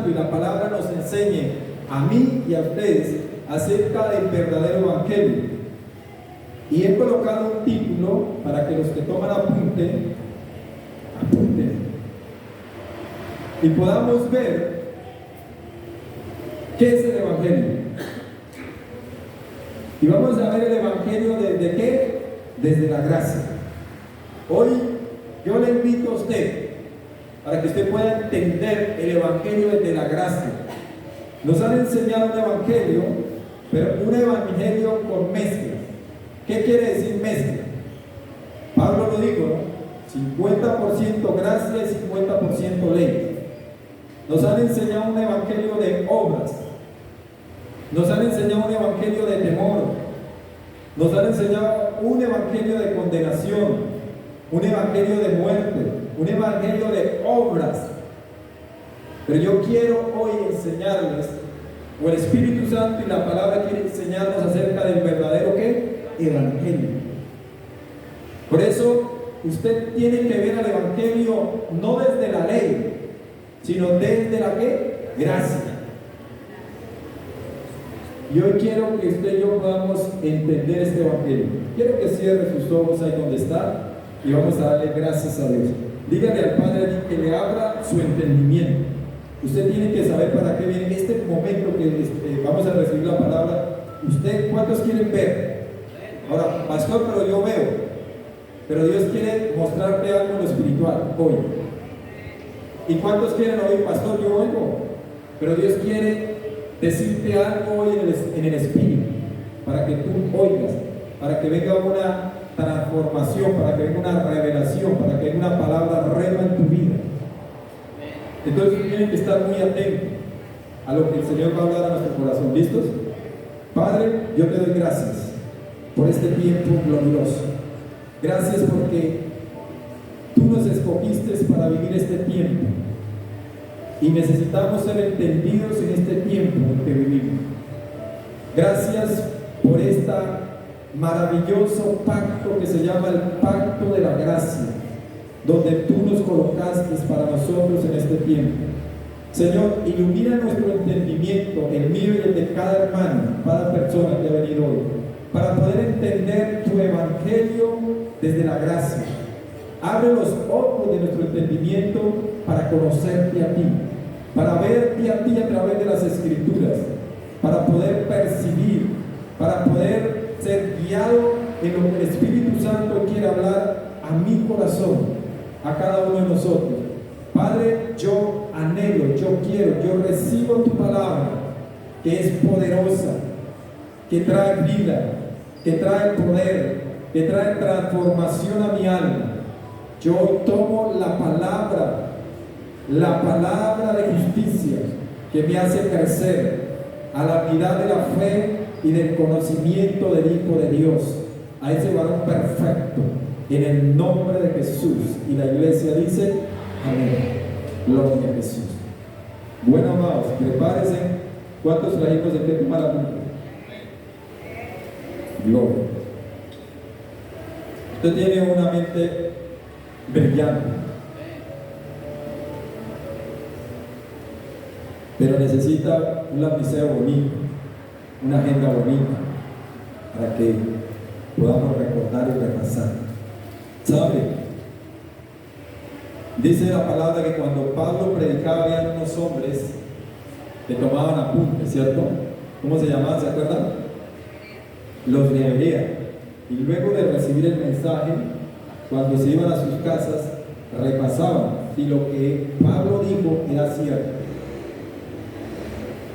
Santo y la palabra nos enseñe a mí y a ustedes acerca del verdadero evangelio. Y he colocado un título para que los que toman apunten y podamos ver qué es el evangelio. Y vamos a ver el evangelio desde qué, desde la gracia. Hoy yo le invito a usted para que usted pueda entender el evangelio desde la gracia. Nos han enseñado un evangelio, pero un evangelio con mezcla. ¿Qué quiere decir mezcla? Pablo lo dijo, ¿no? 50% gracia y 50% ley. Nos han enseñado un evangelio de obras. Nos han enseñado un evangelio de temor. Nos han enseñado un evangelio de condenación, un evangelio de muerte, un evangelio de obras. Pero yo quiero hoy enseñarles, o el Espíritu Santo y la palabra quiere enseñarnos acerca del verdadero ¿qué? Evangelio. Por eso usted tiene que ver al evangelio no desde la ley, sino desde la ¿qué? Gracia. Y hoy quiero que usted y yo podamos entender este evangelio. Quiero que cierre sus ojos ahí donde está y vamos a darle gracias a Dios. Dígale al Padre que le abra su entendimiento. Usted tiene que saber para qué viene este momento que vamos a recibir la palabra. ¿Usted cuántos quieren ver? Ahora, pastor, pero yo veo. Pero Dios quiere mostrarte algo en lo espiritual hoy. ¿Y cuántos quieren oír, pastor? Yo oigo. Pero Dios quiere decirte algo hoy en el espíritu, para que tú oigas, para que venga una transformación, para que venga una revelación, para que venga una palabra rema en tu vida. Entonces tienen que estar muy atentos a lo que el Señor va a hablar a nuestro corazón. ¿Listos? Padre, yo te doy gracias por este tiempo glorioso. Gracias porque tú nos escogiste para vivir este tiempo y necesitamos ser entendidos en este tiempo en que vivimos. Gracias por este maravilloso pacto que se llama el pacto de la gracia, donde tú nos colocaste para nosotros en este tiempo. Señor, ilumina nuestro entendimiento, el mío y el de cada hermano, cada persona que ha venido hoy, para poder entender tu evangelio desde la gracia. Abre los ojos de nuestro entendimiento para conocerte a ti, para verte a ti a través de las escrituras, para poder percibir, para poder ser guiado en lo que el Espíritu Santo quiere hablar a mi corazón, a cada uno de nosotros. Padre, yo anhelo, yo quiero, yo recibo tu palabra, que es poderosa, que trae vida, que trae poder, que trae transformación a mi alma. Yo tomo la palabra de justicia, que me hace crecer a la unidad de la fe y del conocimiento del Hijo de Dios, a ese varón perfecto, en el nombre de Jesús. Y la iglesia dice, amén. Gloria a Jesús. Bueno, amados, prepárense. ¿Cuántos trajimos de qué tomar la punta? Gloria. Usted tiene una mente brillante, pero necesita un lapicero bonito, una agenda bonita, para que podamos recordar y repasar. ¿Sabe? Dice la palabra que cuando Pablo predicaba había unos hombres que tomaban apuntes, ¿cierto? ¿Cómo se llamaban? ¿Se acuerdan? Los leían. Y luego de recibir el mensaje, cuando se iban a sus casas, repasaban si lo que Pablo dijo era cierto.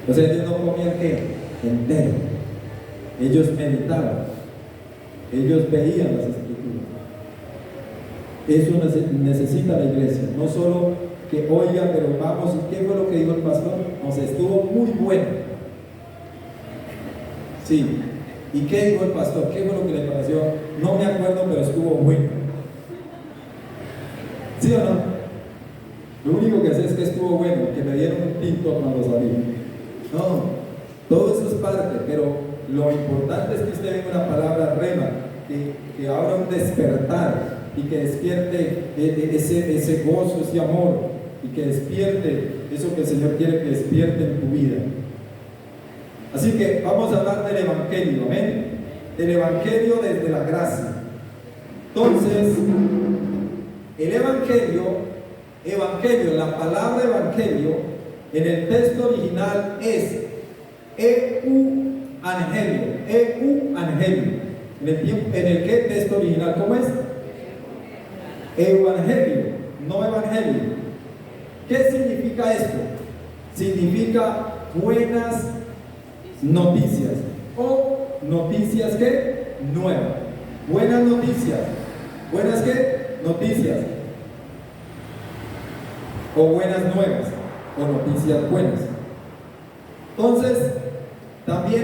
O sea, ellos no comían ¿qué? Entero. Ellos meditaban. Ellos veían las escrituras. Eso necesita la iglesia. No solo que oiga, pero vamos, ¿y qué fue lo que dijo el pastor? O sea, estuvo muy bueno. Sí. ¿Y qué dijo el pastor? ¿Qué fue lo que le pareció? No me acuerdo, pero estuvo bueno. ¿Sí o no? Lo único que sé es que estuvo bueno, que me dieron un tinto cuando salí. No, todo eso es parte, pero lo importante es que usted venga una palabra rema, que abra un despertar y que despierte ese gozo, ese amor, y que despierte eso que el Señor quiere que despierte en tu vida. Así que vamos a hablar del Evangelio, amén. Del Evangelio desde la gracia. Entonces, el Evangelio, la palabra Evangelio, en el texto original es Evangelio. ¿En el qué texto original? ¿Cómo es? Evangelio, no Evangelio. ¿Qué significa esto? Significa buenas noticias o noticias que nuevas. Buenas noticias. ¿Buenas qué? Noticias. O buenas nuevas o noticias buenas. Entonces, también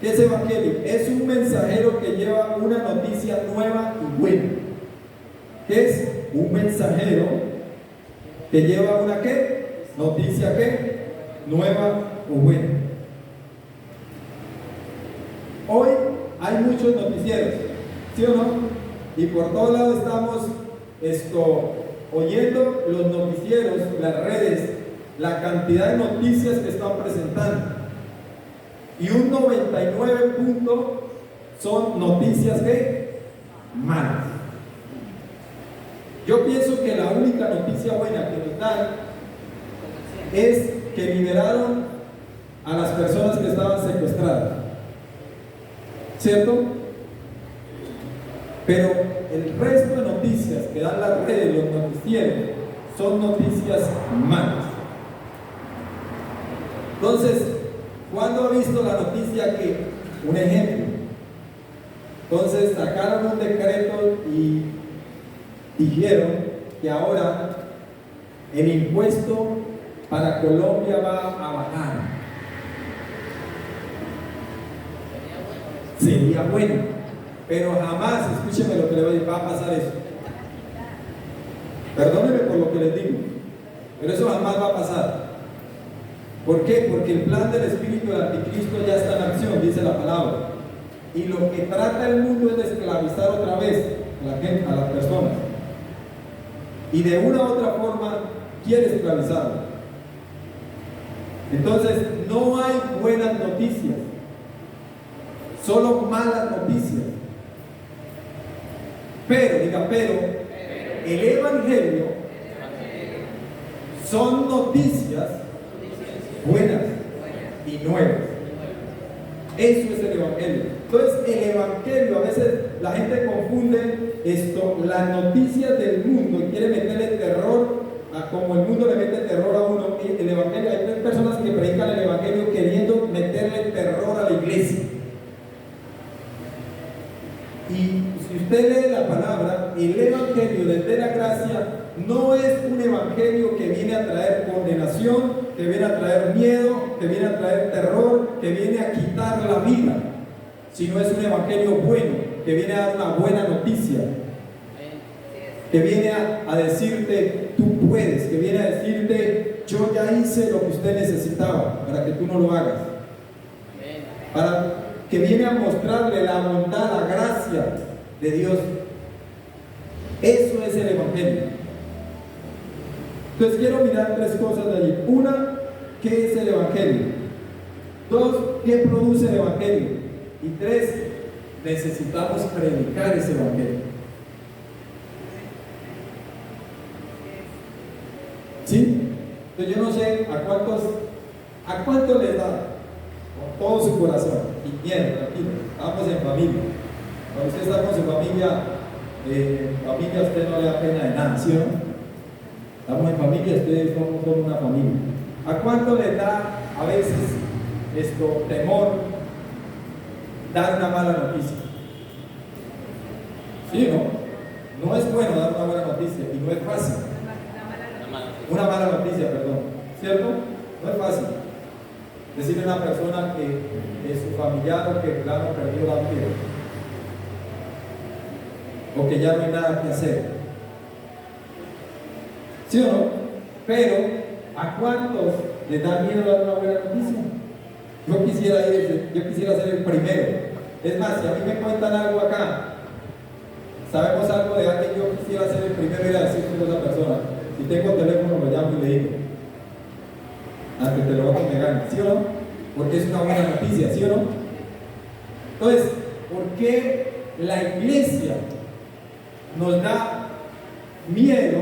¿qué es Evangelio? Es un mensajero que lleva una noticia nueva y buena. ¿Qué es? Un mensajero que lleva una ¿qué? Noticia ¿qué? Nueva o buena. Hoy hay muchos noticieros, ¿sí o no? Y por todos lados estamos oyendo los noticieros, las redes, la cantidad de noticias que están presentando. Y un 99 puntos son noticias ¿qué? Malas. Yo pienso que la única noticia buena que nos dan es que liberaron a las personas que estaban secuestradas. ¿Cierto? Pero el resto de noticias que dan las redes, los noticieros, son noticias malas. Entonces, ¿cuándo ha visto la noticia que? Un ejemplo. Entonces sacaron un decreto y dijeron que ahora el impuesto para Colombia va a bajar. Sería bueno, pero jamás, escúcheme lo que le voy a decir, va a pasar eso. Perdónenme por lo que les digo, pero eso jamás va a pasar. ¿Por qué? Porque el plan del espíritu del anticristo ya está en acción, dice la palabra. Y lo que trata el mundo es de esclavizar otra vez a la gente, a las personas. Y de una u otra forma quiere esclavizarlo. Entonces, no hay buenas noticias, solo malas noticias. Pero, el Evangelio son noticias buenas y nuevas. Eso es el Evangelio. Entonces, el Evangelio, a veces la gente confunde las noticias del mundo y quiere meterle terror, como el mundo le mete terror a uno. El Evangelio, hay personas que predican el Evangelio queriendo meterle terror a la iglesia. Y si usted lee la palabra, el Evangelio desde la gracia no es un Evangelio que viene a traer condenación, que viene a traer miedo, que viene a traer terror, que viene a quitar la vida, sino es un Evangelio bueno, que viene a dar una buena noticia, que viene a decirte, tú puedes, que viene a decirte, yo ya hice lo que usted necesitaba para que tú no lo hagas, que viene a mostrarle la bondad, la gracia de Dios. Eso es el Evangelio. Entonces quiero mirar tres cosas de allí. Una, ¿qué es el Evangelio? Dos, ¿qué produce el Evangelio? Y tres, necesitamos predicar ese Evangelio. ¿Sí? Entonces yo no sé a cuántos les da con todo su corazón. Y miedo, tranquilo, estamos en familia. Cuando usted está con su familia, a usted no le da pena de nada, ¿sí o no? Estamos en familia, ustedes son una familia. ¿A cuánto les da a veces temor dar una mala noticia? ¿Sí o no? No es bueno dar una buena noticia y no es fácil. Una mala noticia, perdón. ¿Cierto? No es fácil. Decirle a una persona que es su familiar o que claro perdió la vida, o que ya no hay nada que hacer. ¿Sí o no? Pero, ¿a cuántos les da miedo dar una buena noticia? Yo quisiera ser el primero. Es más, si a mí me cuentan algo acá, sabemos algo de alguien, yo quisiera ser el primero y ir a decirle a esa persona. Si tengo teléfono, lo llamo y le digo. aunque te lo otros me ganen, ¿sí o no? Porque es una buena noticia, ¿sí o no? Entonces, ¿por qué la iglesia nos da miedo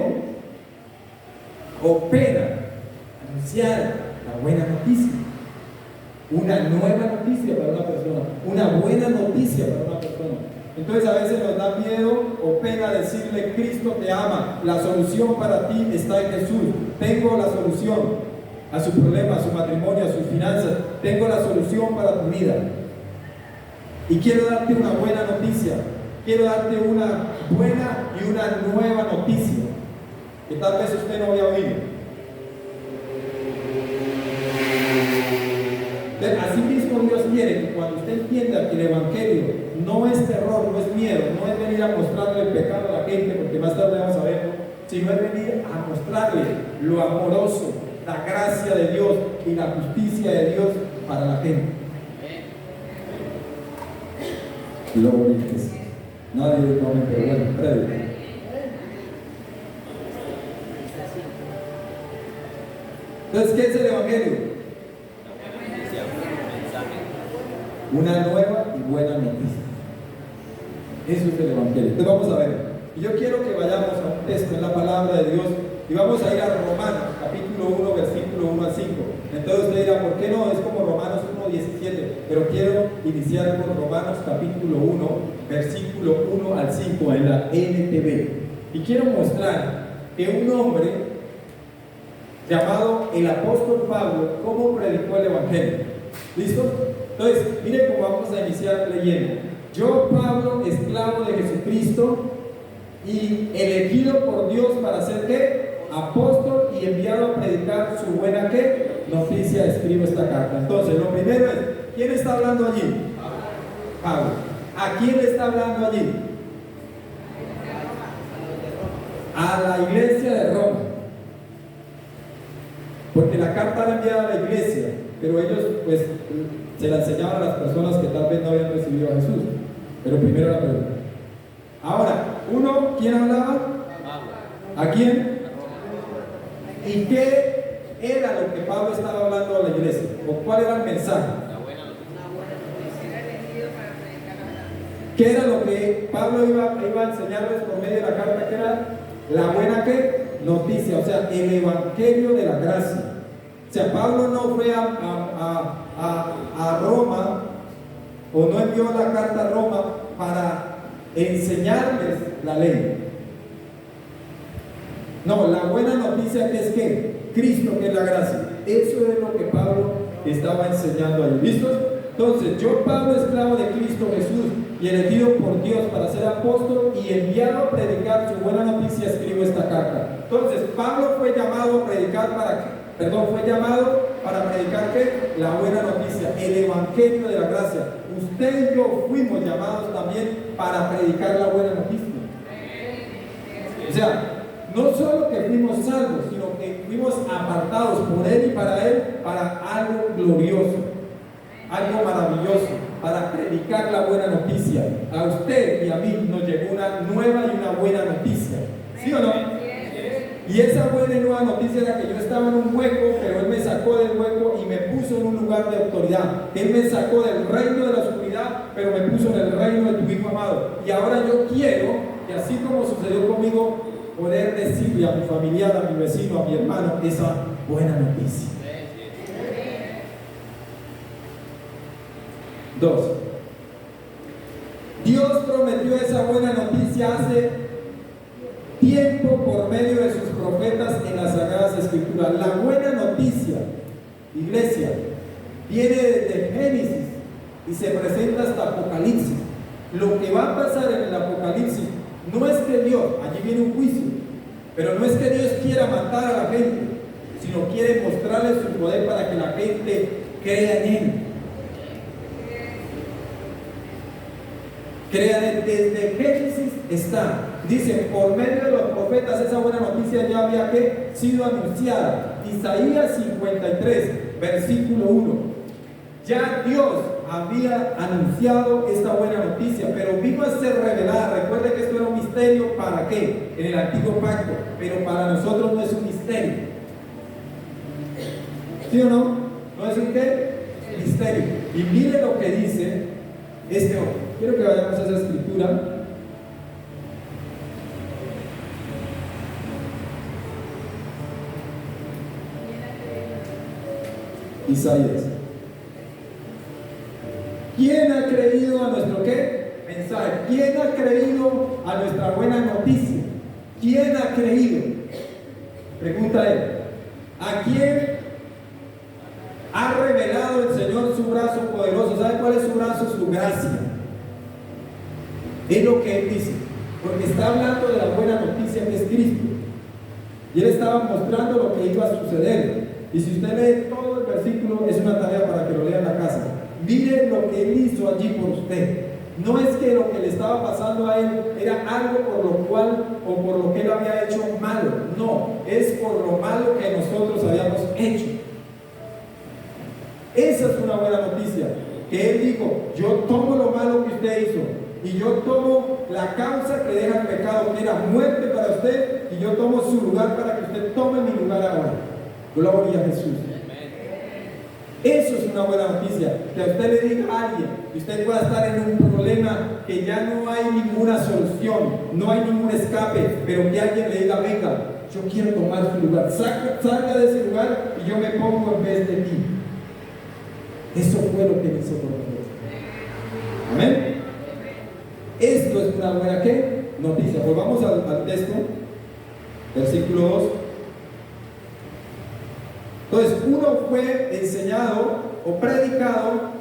o pena anunciar la buena noticia? Una nueva noticia para una persona, una buena noticia para una persona. Entonces a veces nos da miedo o pena decirle: Cristo te ama, la solución para ti está en Jesús. Tengo la solución a su problema, a su matrimonio, a sus finanzas. Tengo la solución para tu vida. Y quiero darte una buena noticia. Quiero darte una buena y una nueva noticia que tal vez usted no había oído. Así mismo Dios quiere que cuando usted entienda que el Evangelio no es terror, no es miedo, no es venir a mostrarle el pecado a la gente, porque más tarde vamos a verlo, sino es venir a mostrarle lo amoroso, la gracia de Dios y la justicia de Dios para la gente. Gloria a Jesús. Nadie tome, pero bueno, predica. Entonces, ¿qué es el Evangelio? Una nueva y buena noticia. Eso es el Evangelio. Entonces vamos a ver. Y yo quiero que vayamos a un texto en la palabra de Dios y vamos a ir a Romanos, capítulo 1, versículo 1 al 5. Entonces usted dirá: ¿por qué no? Es como Romanos 1, 17. Pero quiero iniciar con Romanos, capítulo 1, versículo 1 al 5 en la NTV. Y quiero mostrar que un hombre llamado el apóstol Pablo, cómo predicó el Evangelio. ¿Listo? Entonces, miren cómo vamos a iniciar leyendo. Yo, Pablo, esclavo de Jesucristo y elegido por Dios para ser ¿qué? Apóstol y enviado a predicar su buena ¿qué? Noticia, escribo esta carta. Entonces, lo primero es: ¿quién está hablando allí? Pablo. ¿A quién le está hablando allí? A la iglesia de Roma. Porque la carta era enviada a la iglesia, pero ellos pues se la enseñaban a las personas que tal vez no habían recibido a Jesús. Pero primero la pregunta. Ahora, ¿quién hablaba? ¿A quién? ¿Y qué era lo que Pablo estaba hablando a la iglesia? ¿O cuál era el mensaje? ¿Qué era lo que Pablo iba a enseñarles por medio de la carta? ¿Qué era? La buena ¿qué? Noticia, o sea, el evangelio de la gracia. O sea, Pablo no fue a Roma, o no envió la carta a Roma para enseñarles la ley. No, la buena noticia que es que Cristo, que es la gracia. Eso es lo que Pablo estaba enseñando ahí. ¿Listos? Entonces, yo, Pablo, esclavo de Cristo Jesús y elegido por Dios para ser apóstol y enviado a predicar su buena noticia, escribo esta carta. Entonces, Pablo fue llamado a predicar fue llamado para predicar ¿qué? La buena noticia, el evangelio de la gracia. Usted y yo fuimos llamados también para predicar la buena noticia. O sea, no solo que fuimos salvos, sino que fuimos apartados por Él y para Él para algo glorioso, algo maravilloso, para predicar la buena noticia. A usted y a mí nos llegó una nueva y una buena noticia. ¿Sí o no? Y esa buena y nueva noticia era que yo estaba en un hueco, pero Él me sacó del hueco y me puso en un lugar de autoridad. Él me sacó del reino de la oscuridad, pero me puso en el reino de tu Hijo amado. Y ahora yo quiero que, así como sucedió conmigo, poder decirle a mi familiar, a mi vecino, a mi hermano, esa buena noticia. 2. Dios prometió esa buena noticia hace tiempo por medio de sus profetas en las Sagradas Escrituras. La buena noticia, iglesia, viene desde Génesis y se presenta hasta Apocalipsis. Lo que va a pasar en el Apocalipsis no es que Dios, allí viene un juicio, pero no es que Dios quiera matar a la gente, sino quiere mostrarle su poder para que la gente crea en Él. Crean desde Génesis está. Dice, por medio de los profetas esa buena noticia ya había sido anunciada. Isaías 53, versículo 1. Ya Dios había anunciado esta buena noticia, pero vino a ser revelada. Recuerde que esto era un misterio, ¿para qué? En el antiguo pacto, pero para nosotros no es un misterio. ¿Sí o no? ¿No es un qué? Misterio. Y mire lo que dice este hombre. Quiero que vayamos a esa escritura. Isaías. ¿Quién ha creído a nuestro qué? Mensaje. ¿Quién ha creído a nuestra buena noticia? ¿Quién ha creído? Pregunta él. ¿A quién ha revelado el Señor su brazo poderoso? ¿Sabe cuál es su brazo? Su gracia. Es lo que él dice, porque está hablando de la buena noticia que es Cristo. Y él estaba mostrando lo que iba a suceder. Y si usted lee todo el versículo, es una tarea para que lo lea en la casa. Mire lo que él hizo allí por usted. No es que lo que le estaba pasando a él era algo por lo cual o por lo que él había hecho malo. No, es por lo malo que nosotros habíamos hecho. Esa es una buena noticia. Que él dijo, yo tomo lo malo que usted hizo y yo tomo la causa que deja el pecado, que era muerte para usted, y yo tomo su lugar para que usted tome mi lugar ahora. Gloria a Jesús. Eso es una buena noticia. Que a usted le diga a alguien que usted pueda estar en un problema que ya no hay ninguna solución, no hay ningún escape, pero que alguien le diga, venga, yo quiero tomar su lugar, salga de ese lugar y yo me pongo en vez de ti. Eso fue lo que hizo por nosotros. Amén. Esto es una buena ¿qué? Noticia. Volvamos al texto, versículo 2. Entonces, uno fue enseñado o predicado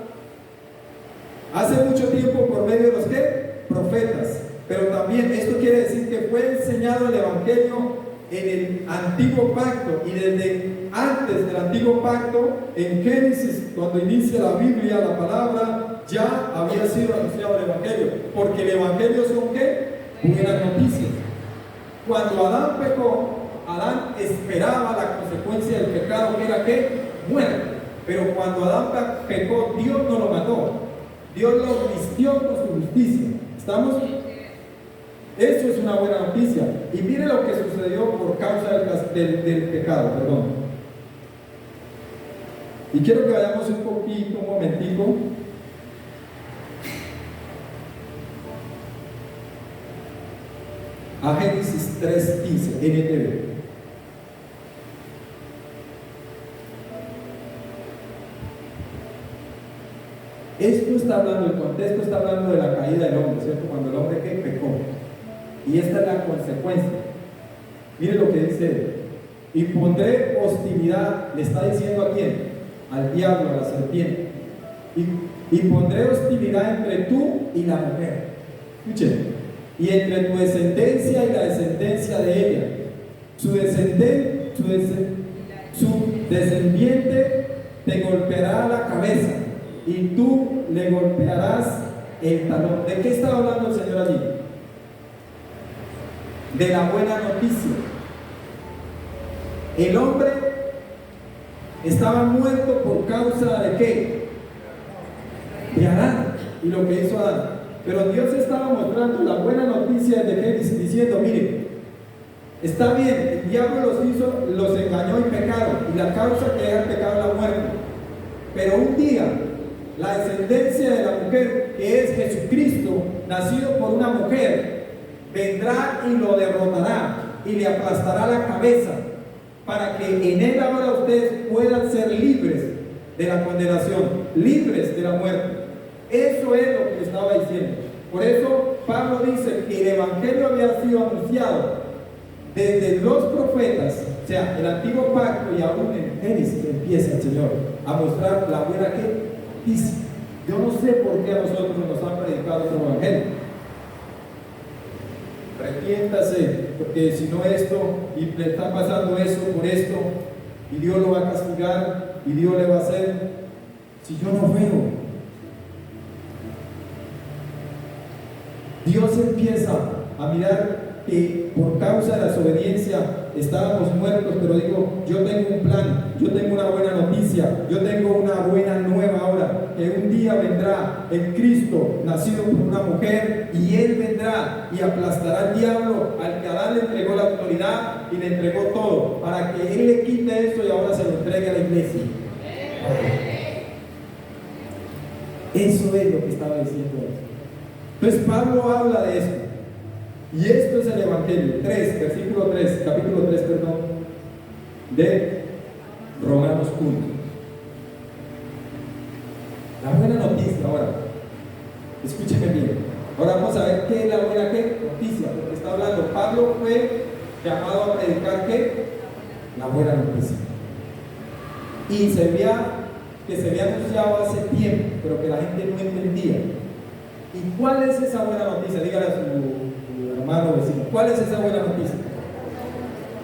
hace mucho tiempo por medio de los ¿qué? Profetas. Pero también esto quiere decir que fue enseñado el Evangelio en el Antiguo Pacto, y desde antes del Antiguo Pacto, en Génesis, cuando inicia la Biblia, la palabra, ya había sido anunciado el Evangelio, porque el Evangelio son ¿qué? Buenas noticias. Cuando Adán pecó, Adán esperaba la consecuencia del pecado, que era ¿qué? Muerte. Pero cuando Adán pecó, Dios no lo mató, Dios lo vistió con su justicia. ¿Estamos? Eso es una buena noticia. Y mire lo que sucedió por causa del pecado, perdón. Y quiero que vayamos un poquito, un momentico. A Génesis 3:15, NTV. Esto está hablando, el contexto está hablando de la caída del hombre, ¿cierto? Cuando el hombre que pecó. Y esta es la consecuencia. Mire lo que dice él. Y pondré hostilidad, le está diciendo a quién, al diablo, a la serpiente. Y pondré hostilidad entre tú y la mujer. Escuchen. Y entre tu descendencia y la descendencia de ella. Su descendiente te golpeará la cabeza y tú le golpearás el talón. ¿De qué estaba hablando el Señor allí? De la buena noticia. El hombre estaba muerto por causa de ¿qué? De Adán y lo que hizo Adán. Pero Dios estaba mostrando la buena noticia de Génesis, diciendo, mire, está bien, el diablo los engañó y pecaron, y la causa que era el pecado es la muerte. Pero un día, la descendencia de la mujer, que es Jesucristo, nacido por una mujer, vendrá y lo derrotará y le aplastará la cabeza, para que en él ahora ustedes puedan ser libres de la condenación, libres de la muerte. Eso es lo que estaba diciendo. Por eso Pablo dice que el Evangelio había sido anunciado desde los profetas, o sea, el Antiguo Pacto, y aún en Génesis empieza el Señor a mostrar la buena que dice. Yo no sé por qué a nosotros nos han predicado este Evangelio. Arrepiéntase, porque si no esto, y le está pasando eso por esto, y Dios lo va a castigar, y Dios le va a hacer. Si yo no veo, Dios empieza a mirar que por causa de la desobediencia estábamos muertos, pero digo, yo tengo un plan, yo tengo una buena noticia, yo tengo una buena nueva ahora, que un día vendrá el Cristo nacido por una mujer, y Él vendrá y aplastará al diablo, al que Adán le entregó la autoridad y le entregó todo, para que Él le quite eso y ahora se lo entregue entregue a la iglesia. Eso es lo que estaba diciendo él. Entonces Pablo habla de esto. Y esto es el Evangelio 3, versículo 3, capítulo 3, perdón, de Romanos 1. La buena noticia ahora. Escúcheme bien. Ahora vamos a ver qué es la buena noticia, porque está hablando. Pablo fue llamado a predicar ¿qué? La buena noticia. Y se había anunciado hace tiempo, pero que la gente no entendía. ¿Y cuál es esa buena noticia? Dígale a su hermano vecino, ¿cuál es esa buena noticia?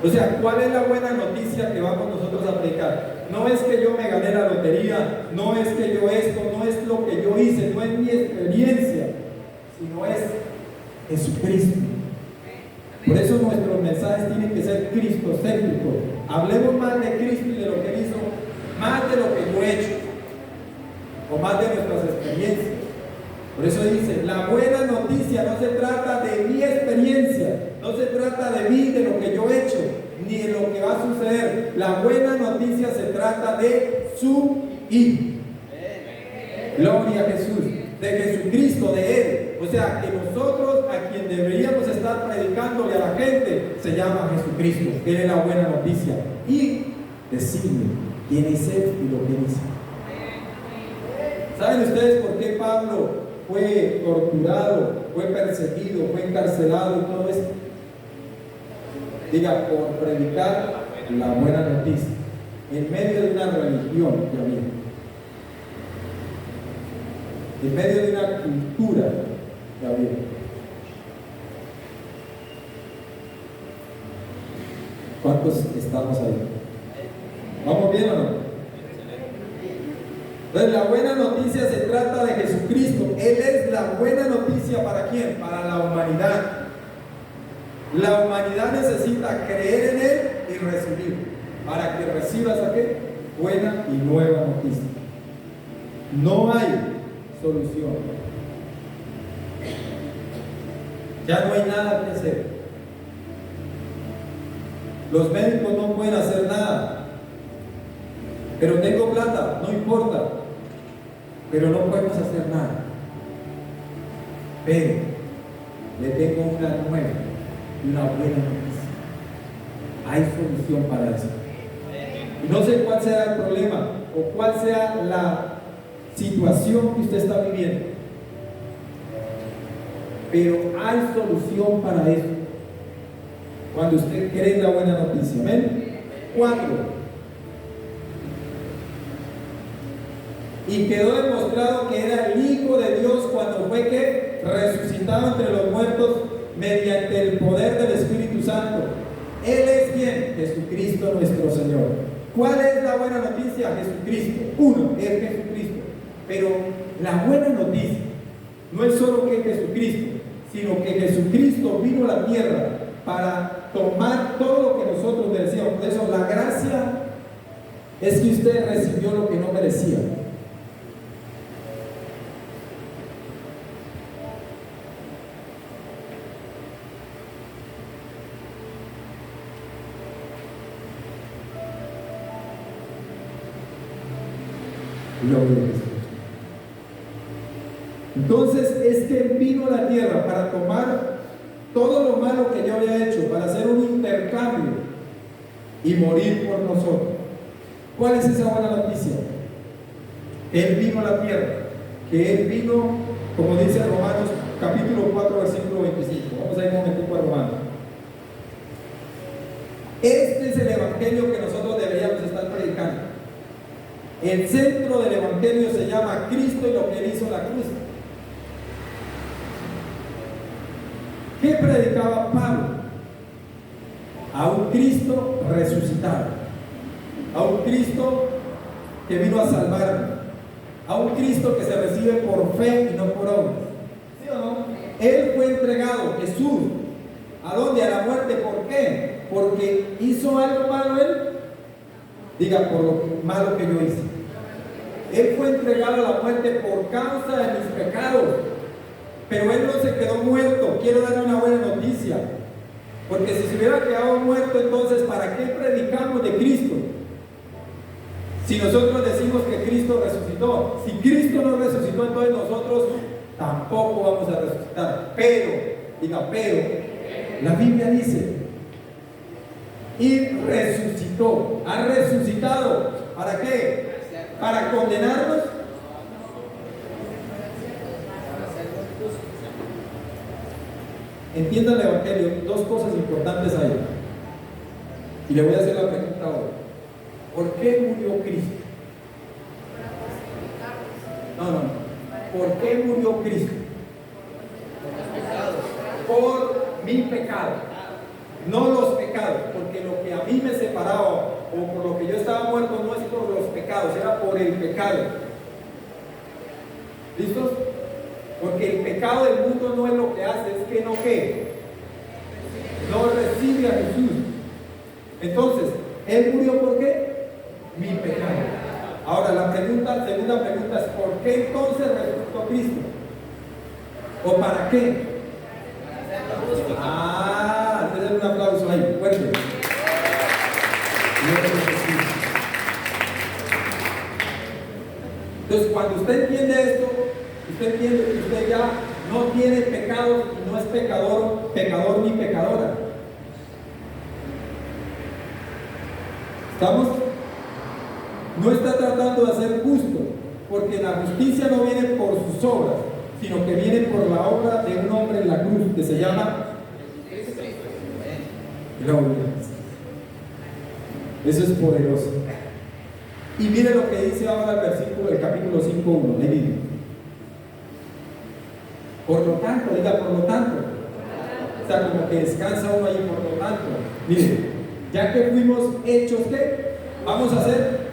O sea, ¿cuál es la buena noticia que vamos nosotros a predicar? No es que yo me gané la lotería, no es que yo esto, no es lo que yo hice, no es mi experiencia, sino es Jesucristo. Por eso nuestros mensajes tienen que ser cristocéntricos. Hablemos más de Cristo y de lo que Él hizo, más de lo que yo he hecho, o más de nuestras experiencias. Por eso dice, la buena noticia no se trata de mi experiencia, no se trata de mí, de lo que yo he hecho, ni de lo que va a suceder. La buena noticia se trata de su Hijo. Gloria a Jesús, de Jesucristo, de Él. O sea, que nosotros a quien deberíamos estar predicándole a la gente se llama Jesucristo. Él es la buena noticia. Y decirle quién es Él y lo que Él hizo. ¿Saben ustedes por qué Pablo fue torturado, fue perseguido, fue encarcelado y todo esto? Diga, por predicar la buena noticia en medio de una religión que había, en medio de una cultura que había. ¿Cuántos estamos ahí? ¿Vamos bien o no? Entonces la buena noticia se trata de Jesucristo. Él es la buena noticia ¿para quién? Para la humanidad. La humanidad necesita creer en Él y recibir. Para que recibas ¿a qué? Buena y nueva noticia. No hay solución. Ya no hay nada que hacer. Los médicos no pueden hacer nada. Pero tengo plata, no importa. Pero no podemos hacer nada. Pero le tengo una nueva y una buena noticia. Hay solución para eso. Y no sé cuál sea el problema o cuál sea la situación que usted está viviendo, pero hay solución para eso cuando usted cree en la buena noticia. Amén. 4. Y quedó demostrado que era el Hijo de Dios cuando fue que resucitado entre los muertos mediante el poder del Espíritu Santo. Él es quien, Jesucristo nuestro Señor. ¿Cuál es la buena noticia? Jesucristo. Uno, es Jesucristo. Pero la buena noticia no es solo que Jesucristo, sino que Jesucristo vino a la tierra para tomar todo lo que nosotros merecíamos. Por eso la gracia es que usted recibió lo que no merecía. Entonces es que Él vino a la tierra para tomar todo lo malo que yo había hecho, para hacer un intercambio y morir por nosotros. ¿Cuál es esa buena noticia? Él vino a la tierra, que Él vino, como dice Romanos capítulo 4 versículo 25. Vamos a ir un momentico a Romanos. Este es el evangelio que nosotros deberíamos estar predicando. El centro del evangelio se llama Cristo y lo que Él hizo en la cruz. ¿Qué predicaba Pablo? A un Cristo resucitado, a un Cristo que vino a salvarnos, a un Cristo que se recibe por fe y no por obras. ¿Sí o no? Él fue entregado, Jesús, ¿a dónde? A la muerte. ¿Por qué? Porque hizo algo malo Él. Diga, por lo malo que yo hice. Él fue entregado a la muerte por causa de mis pecados. Pero Él no se quedó muerto. Quiero darle una buena noticia. Porque si se hubiera quedado muerto, entonces ¿para qué predicamos de Cristo? Si nosotros decimos que Cristo resucitó, si Cristo no resucitó, entonces nosotros tampoco vamos a resucitar. Pero, diga, pero, la Biblia dice, y resucitó, ha resucitado. ¿Para qué? ¿Para condenarnos? Entiendan el Evangelio, dos cosas importantes ahí. Y le voy a hacer la pregunta ahora. ¿Por qué murió Cristo? No. ¿Por qué murió Cristo? Por mi pecado. No los pecados, porque lo que a mí me separaba o por lo que yo estaba muerto no es por los pecados, era por el pecado. ¿Listos? Porque el pecado del mundo no es lo que hace, es que no recibe a Jesús. Entonces, ¿Él murió por qué? Mi pecado. Ahora la segunda pregunta es, ¿por qué entonces resucitó Cristo? ¿O para qué? Denle un aplauso ahí, fuerte. Entonces, cuando usted entiende esto, usted entiende que usted ya no tiene pecado y no es pecador ni pecadora. ¿Estamos? No está tratando de ser justo, porque la justicia no viene por sus obras, sino que viene por la obra de un hombre en la cruz que se llama Gloria. Eso es poderoso. Y mire lo que dice ahora el versículo del capítulo 5:1. Ahí dice: por lo tanto, diga por lo tanto. O sea, como que descansa uno ahí, por lo tanto. Mire, ya que fuimos hechos, ¿qué? Vamos a hacer.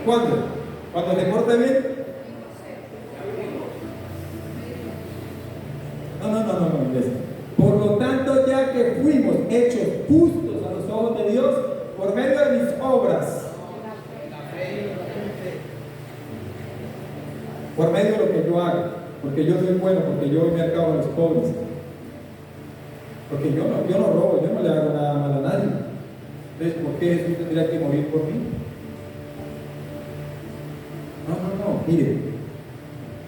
¿Cuándo? ¿Cuando se porte bien? No, inglés. Por lo tanto, ya que fuimos hechos justos a los ojos de Dios por medio de mis obras, por medio de lo que yo hago, porque yo soy bueno, porque yo me acabo a los pobres, porque yo no robo, yo no le hago nada mal a nadie. Entonces, ¿por qué Jesús tendría que morir por mí? No, mire.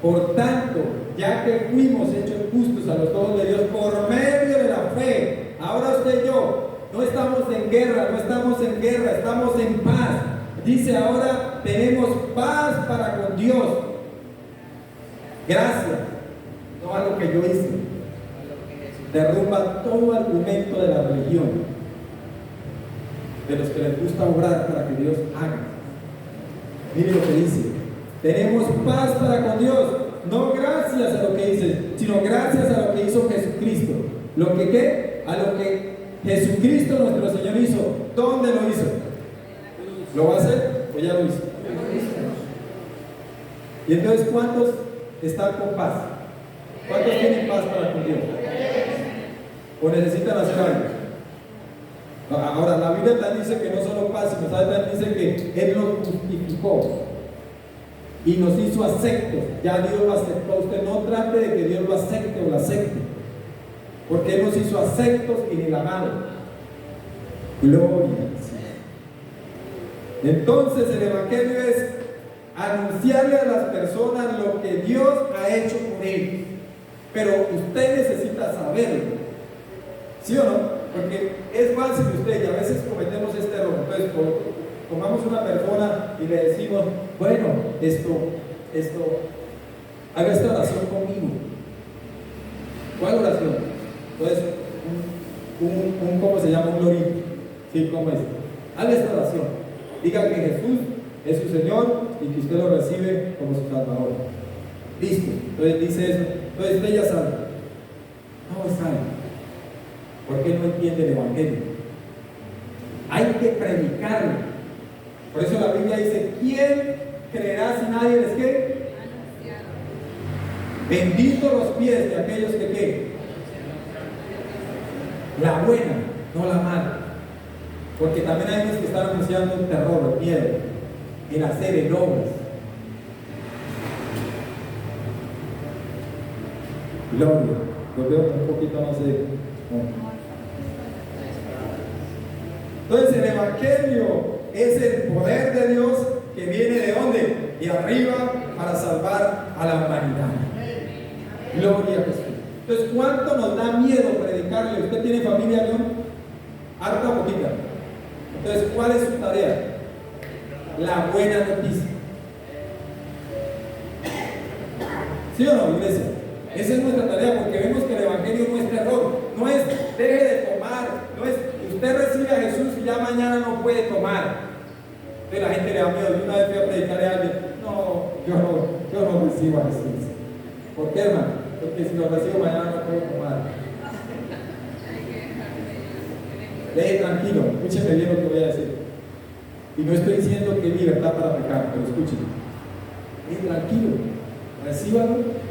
Por tanto, ya que fuimos hechos justos a los ojos de Dios por medio de la fe, ahora usted y yo no estamos en guerra, estamos en paz. Dice ahora, tenemos paz para con Dios. Gracias, no a lo que yo hice. Derrumba todo argumento de la religión, de los que les gusta obrar para que Dios haga. Mire lo que dice: tenemos paz para con Dios, no gracias a lo que dice, sino gracias a lo que hizo Jesucristo. ¿Lo que qué? A lo que Jesucristo nuestro Señor hizo. ¿Dónde lo hizo? ¿Lo va a hacer o ya lo hizo? Y entonces, ¿cuántos están con paz? ¿Cuántos tienen paz para con Dios? ¿O necesitan hacer algo? Ahora, la Biblia también dice que no solo paz, sino también dice que Él nos justificó y nos hizo aceptos. Ya Dios lo aceptó. Usted no trate de que Dios lo acepte o lo acepte, porque Él nos hizo aceptos en el amado. Gloria. Entonces el Evangelio es anunciarle a las personas lo que Dios ha hecho por ellos, pero usted necesita saberlo, ¿sí o no? Porque es fácil usted, y a veces cometemos este error. Entonces, tomamos una persona y le decimos, bueno, haga esta oración conmigo. ¿Cuál oración? Entonces, ¿cómo se llama? Un glorito. ¿Sí? ¿Cómo es? Haga esta oración. Diga que Jesús es su Señor y que usted lo recibe como su Salvador. Listo. Entonces dice eso. Entonces usted ya sabe. No sabe. ¿Por qué no entiende el Evangelio? Hay que predicarlo. Por eso la Biblia dice: ¿quién creerá si nadie les qué? Bendito los pies de aquellos que qué. La buena, no la mala. Porque también hay unos que están anunciando el terror, el miedo, el hacer, el obras. Gloria. Lo veo un poquito más de... Entonces el Evangelio es el poder de Dios que viene ¿de dónde? De arriba para salvar a la humanidad. Gloria a Jesús. Entonces, ¿cuánto nos da miedo predicarle? ¿Usted tiene familia, León? Harta o poquita. Entonces, ¿cuál es su tarea? La buena noticia. ¿Sí o no, iglesia? Esa es nuestra tarea, porque vemos que el evangelio no es terror, no es deje de tomar, no es usted recibe a Jesús y ya mañana no puede tomar. Entonces la gente le da miedo. Yo una vez fui a predicarle a alguien, no, yo no recibo a Jesús. ¿Por qué, hermano? Porque si lo recibo mañana no puedo tomar. Le dije, tranquilo, escúcheme bien lo que voy a decir. Y no estoy diciendo que es libertad para pecar, pero escúcheme. Tranquilo, recíbalo.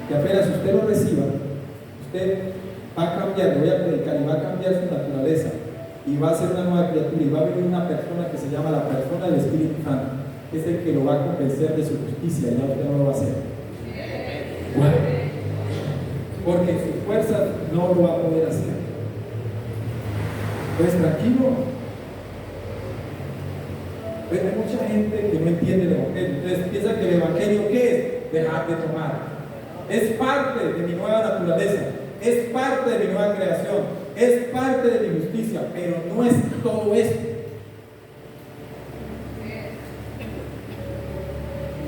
Que apenas usted lo reciba, usted va a cambiar, le voy a predicar y va a cambiar su naturaleza y va a ser una nueva criatura y va a venir una persona que se llama la persona del Espíritu Santo, que es el que lo va a convencer de su justicia, y ya usted no lo va a hacer. Bueno, porque en sus fuerzas no lo va a poder hacer. Pues tranquilo. Pues hay mucha gente que no entiende el evangelio, entonces piensa que el evangelio ¿qué es? Dejar de tomar. Es parte de mi nueva naturaleza, es parte de mi nueva creación, es parte de mi justicia, pero no es todo esto.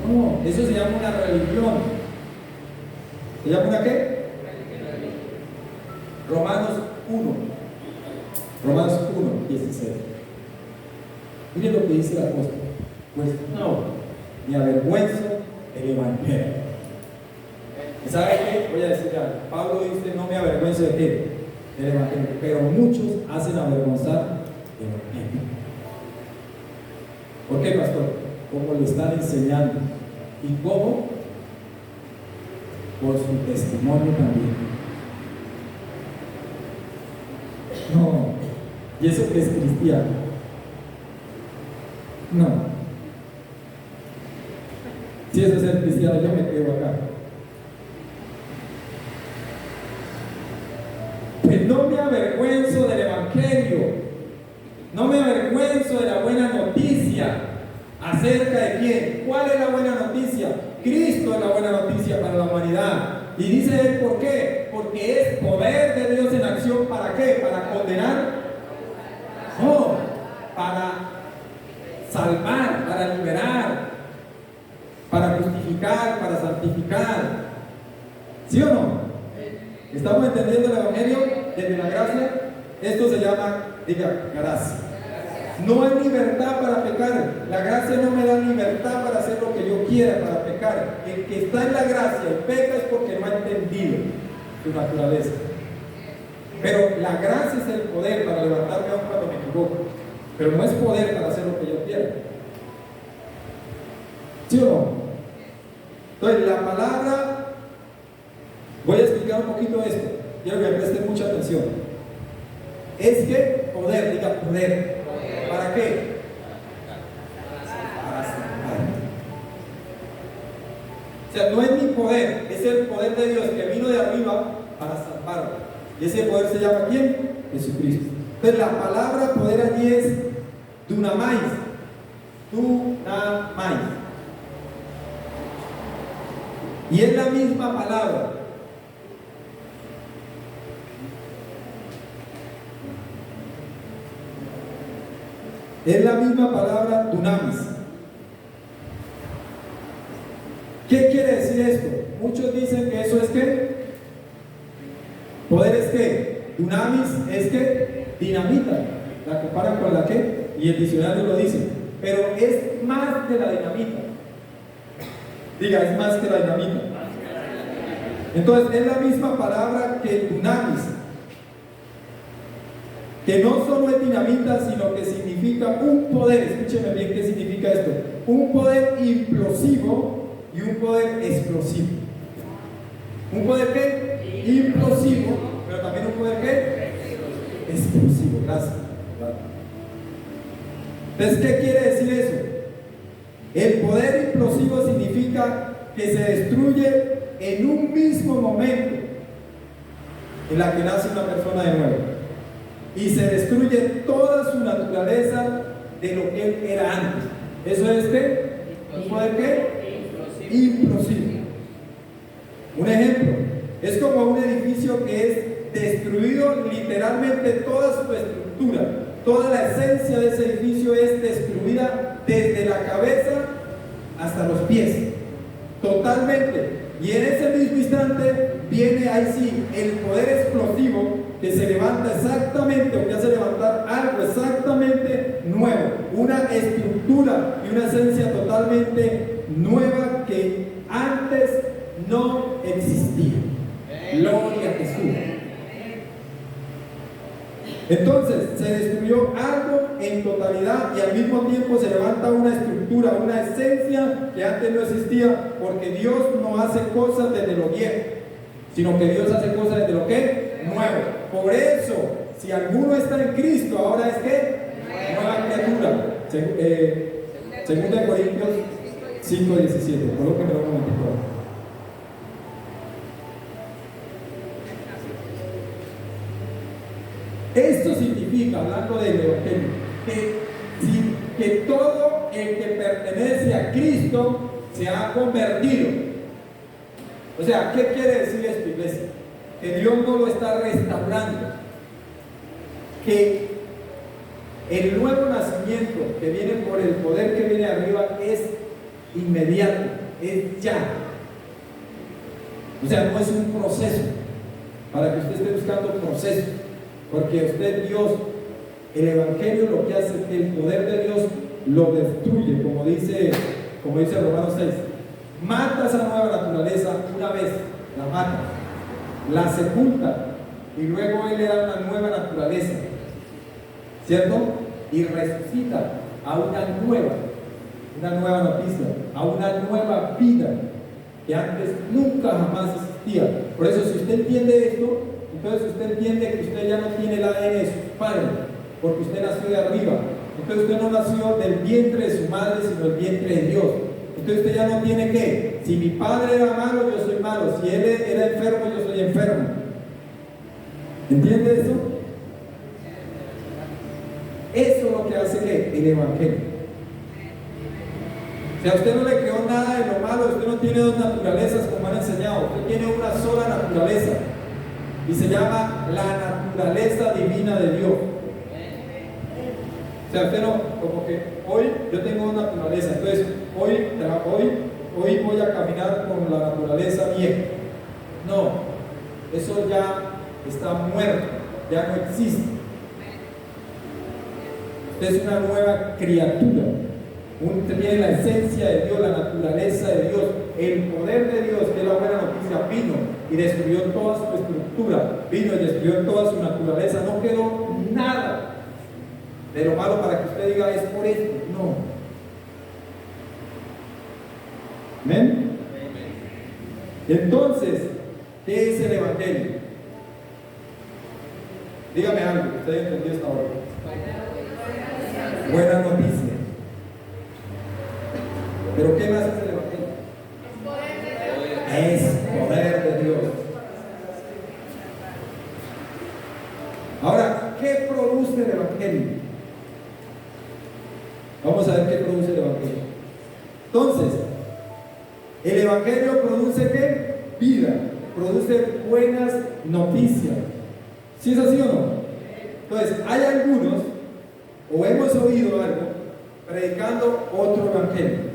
No, eso se llama una religión. ¿Se llama una qué? Romanos 1, 16. Miren lo que dice el apóstol. Pues no, me avergüenzo del evangelio. ¿Sabe qué? Voy a decir algo. Pablo dice, no me avergüenzo de qué, del evangelio, pero muchos hacen avergonzar del evangelio. ¿Por qué, pastor? Como lo están enseñando. ¿Y cómo? Por su testimonio también. No. ¿Y eso que es cristiano? No. Si eso es ser cristiano, yo me quedo acá. Pues no me avergüenzo del evangelio, no me avergüenzo de la buena noticia. ¿Acerca de quién? ¿Cuál es la buena noticia? Cristo es la buena noticia para la humanidad. Y dice él, ¿por qué? Porque es poder de Dios en acción. ¿Para qué? ¿Para condenar? No, para salvar, para liberar, para justificar, para santificar. ¿Sí o no? ¿Estamos entendiendo el evangelio desde la gracia? Esto se llama, diga, gracia. No hay libertad para pecar. La gracia no me da libertad para hacer lo que yo quiera, para pecar. El que está en la gracia y peca es porque no ha entendido su naturaleza. Pero la gracia es el poder para levantarme aún cuando me equivoco. Pero no es poder para hacer lo que yo quiera. ¿Sí o no? Entonces, la palabra... Voy a explicar un poquito esto. Quiero que me presten mucha atención. Es que poder, diga poder. ¿Para qué? Para salvar. O sea, no es mi poder, es el poder de Dios que vino de arriba para salvarme. Y ese poder se llama ¿quién? Jesucristo. Entonces la palabra poder allí es dunamais. Dunamais. Y es la misma palabra. Es la misma palabra dunamis. ¿Qué quiere decir esto? Muchos dicen que eso es ¿qué? Poder es ¿qué? Dunamis es ¿qué? Dinamita. La comparan con la ¿qué? Y el diccionario lo dice. Pero es más que la dinamita. Diga, es más que la dinamita. Entonces es la misma palabra que dunamis, que no solo es dinamita, sino que significa un poder. Escúcheme bien qué significa esto: un poder implosivo y un poder explosivo. ¿Un poder qué? Implosivo, pero también un poder qué? Explosivo. Gracias. Entonces, ¿qué quiere decir eso? El poder implosivo significa que se destruye en un mismo momento en la que nace una persona de nuevo. Y se destruye toda su naturaleza de lo que él era antes. ¿Eso es qué? ¿Un poder qué? Implosivo. Un ejemplo, es como un edificio que es destruido, literalmente toda su estructura, toda la esencia de ese edificio es destruida desde la cabeza hasta los pies, totalmente. Y en ese mismo instante viene ahí sí el poder explosivo que se levanta exactamente, o que hace levantar algo exactamente nuevo, una estructura y una esencia totalmente nueva que antes no existía. Gloria a Jesús. Entonces se destruyó algo en totalidad y al mismo tiempo se levanta una estructura, una esencia que antes no existía, porque Dios no hace cosas desde lo viejo, sino que Dios hace cosas desde lo que nuevo. Por eso, si alguno está en Cristo, ahora es que nueva criatura. Segunda de Corintios 5:17. Colóquenlo un momentito. Esto significa, hablando del Evangelio, que todo el que pertenece a Cristo se ha convertido. O sea, ¿qué quiere decir esto, iglesia? Que Dios no lo está restaurando, que el nuevo nacimiento que viene por el poder que viene arriba es inmediato, es ya. O sea, no es un proceso, para que usted esté buscando proceso. Porque usted, Dios, el Evangelio lo que hace es que el poder de Dios lo destruye, como dice Romanos 6. Mata esa nueva naturaleza una vez, la mata, la sepulta y luego Él le da una nueva naturaleza, ¿cierto? Y resucita a una nueva noticia, a una nueva vida que antes nunca jamás existía. Por eso, si usted entiende esto, entonces usted entiende que usted ya no tiene el ADN de su padre, porque usted nació de arriba. Entonces usted no nació del vientre de su madre, sino del vientre de Dios. Entonces usted ya no tiene que, si mi padre era malo, yo soy malo. Si él era enfermo, yo soy enfermo. ¿Entiende eso? Eso es lo que hace que el Evangelio. O sea, usted no le creó nada de lo malo, usted no tiene dos naturalezas como han enseñado, usted tiene una sola naturaleza. Y se llama la naturaleza divina de Dios. O sea, usted no, como que hoy yo tengo una naturaleza, entonces hoy voy a caminar con la naturaleza vieja. No, eso ya está muerto, ya no existe. Usted es una nueva criatura. Usted tiene la esencia de Dios, la naturaleza de Dios, el poder de Dios, que es la buena noticia, vino y destruyó toda su estructura, vino y destruyó toda su naturaleza, no quedó nada de lo malo para que usted diga es por esto, no. ¿Amén? Entonces, ¿qué es el Evangelio? Dígame algo, usted entendió esta hora. Buena noticia. ¿Pero qué más es el Evangelio? Es poder de Dios. Ahora, ¿qué produce el Evangelio? Vamos a ver qué produce el Evangelio. Entonces, el Evangelio produce ¿qué? Vida, produce buenas noticias. ¿Sí es así o no? Entonces, hay algunos, o hemos oído algo, predicando otro Evangelio.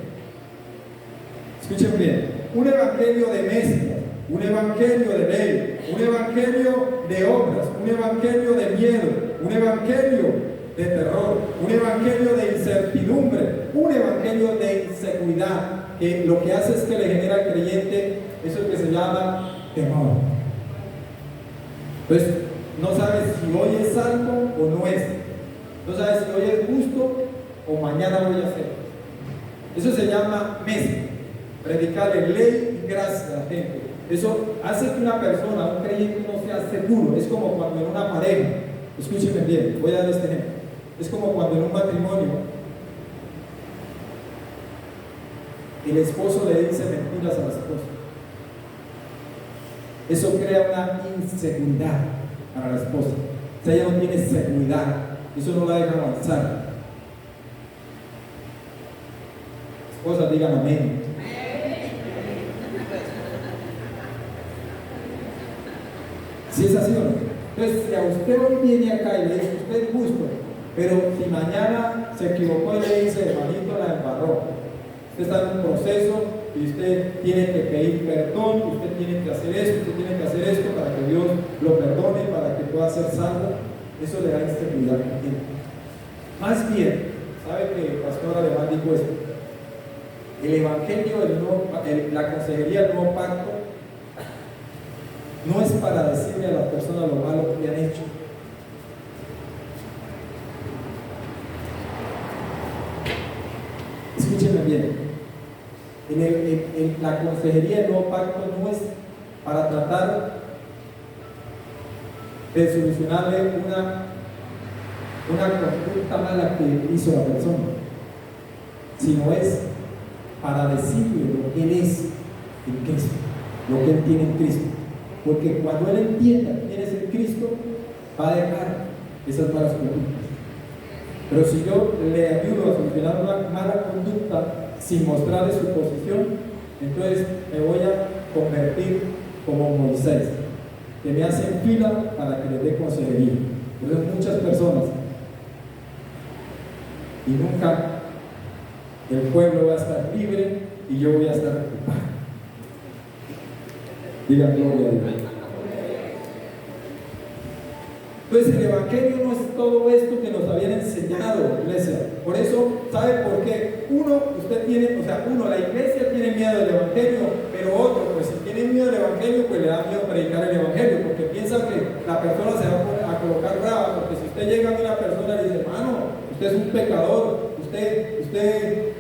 Escuchen bien, un evangelio de mezcla, un evangelio de ley, un evangelio de obras, un evangelio de miedo, un evangelio de terror, un evangelio de incertidumbre, un evangelio de inseguridad, que lo que hace es que le genera al creyente eso que se llama temor. Pues no sabes si hoy es algo o no es, no sabes si hoy es justo o mañana voy a hacer. Eso se llama mezcla. Predicarle ley y gracia a la gente. Eso hace que una persona, un creyente, no sea seguro. Es como cuando en una pareja, escúchenme bien, voy a dar este ejemplo. Es como cuando en un matrimonio el esposo le dice mentiras a la esposa. Eso crea una inseguridad para la esposa. O sea, ella no tiene seguridad. Eso no la deja avanzar. esposas digan amén. ¿Sí es así o no? Entonces, si a usted hoy viene acá y le dice, usted es justo, pero si mañana se equivocó y le dice, hermanito, la embarró, usted está en un proceso y usted tiene que pedir perdón, usted tiene que hacer esto, usted tiene que hacer esto para que Dios lo perdone, para que pueda ser salvo, eso le da inseguridad. Más bien, ¿sabe que el pastor Alemán dijo esto? El evangelio, la consejería del nuevo pacto, no es para decirle a las personas lo malo que han hecho. Escúchenme bien. La consejería del nuevo pacto no es para tratar de solucionarle una conducta mala que hizo la persona, sino es para decirle lo que él es en Cristo, lo que él tiene en Cristo. Porque cuando él entienda quién es el Cristo, va a dejar esas malas conductas. Pero si yo le ayudo a solucionar una mala conducta sin mostrarle su posición, entonces me voy a convertir como Moisés, que me hacen fila para que les dé consejería. Entonces muchas personas, y nunca el pueblo va a estar libre y yo voy a estar ocupado. Digan gloria a Dios. Entonces el evangelio no es todo esto que nos habían enseñado, iglesia. Por eso, ¿sabe por qué? La iglesia tiene miedo del evangelio, pero otro, pues si tiene miedo del evangelio, pues le da miedo predicar el evangelio, porque piensa que la persona se va a colocar brava, porque si usted llega a una persona y le dice, hermano, usted es un pecador,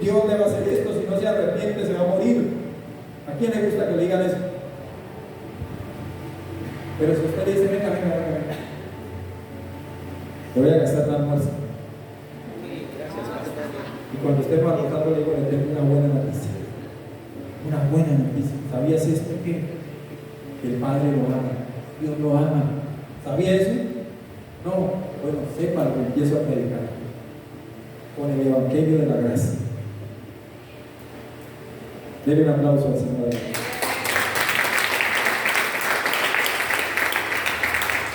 Dios le va a hacer esto, si no se arrepiente se va a morir. ¿A quién le gusta que le digan eso? Pero si usted le dice, venga, te voy a gastar el almuerzo. Y cuando esté maltratando le digo, le tengo una buena noticia. Una buena noticia. ¿Sabías esto? Que el Padre lo ama. Dios lo ama. ¿Sabía eso? No. Bueno, sepa, lo empiezo a predicar con el Evangelio de la Gracia. Denle un aplauso al Señor.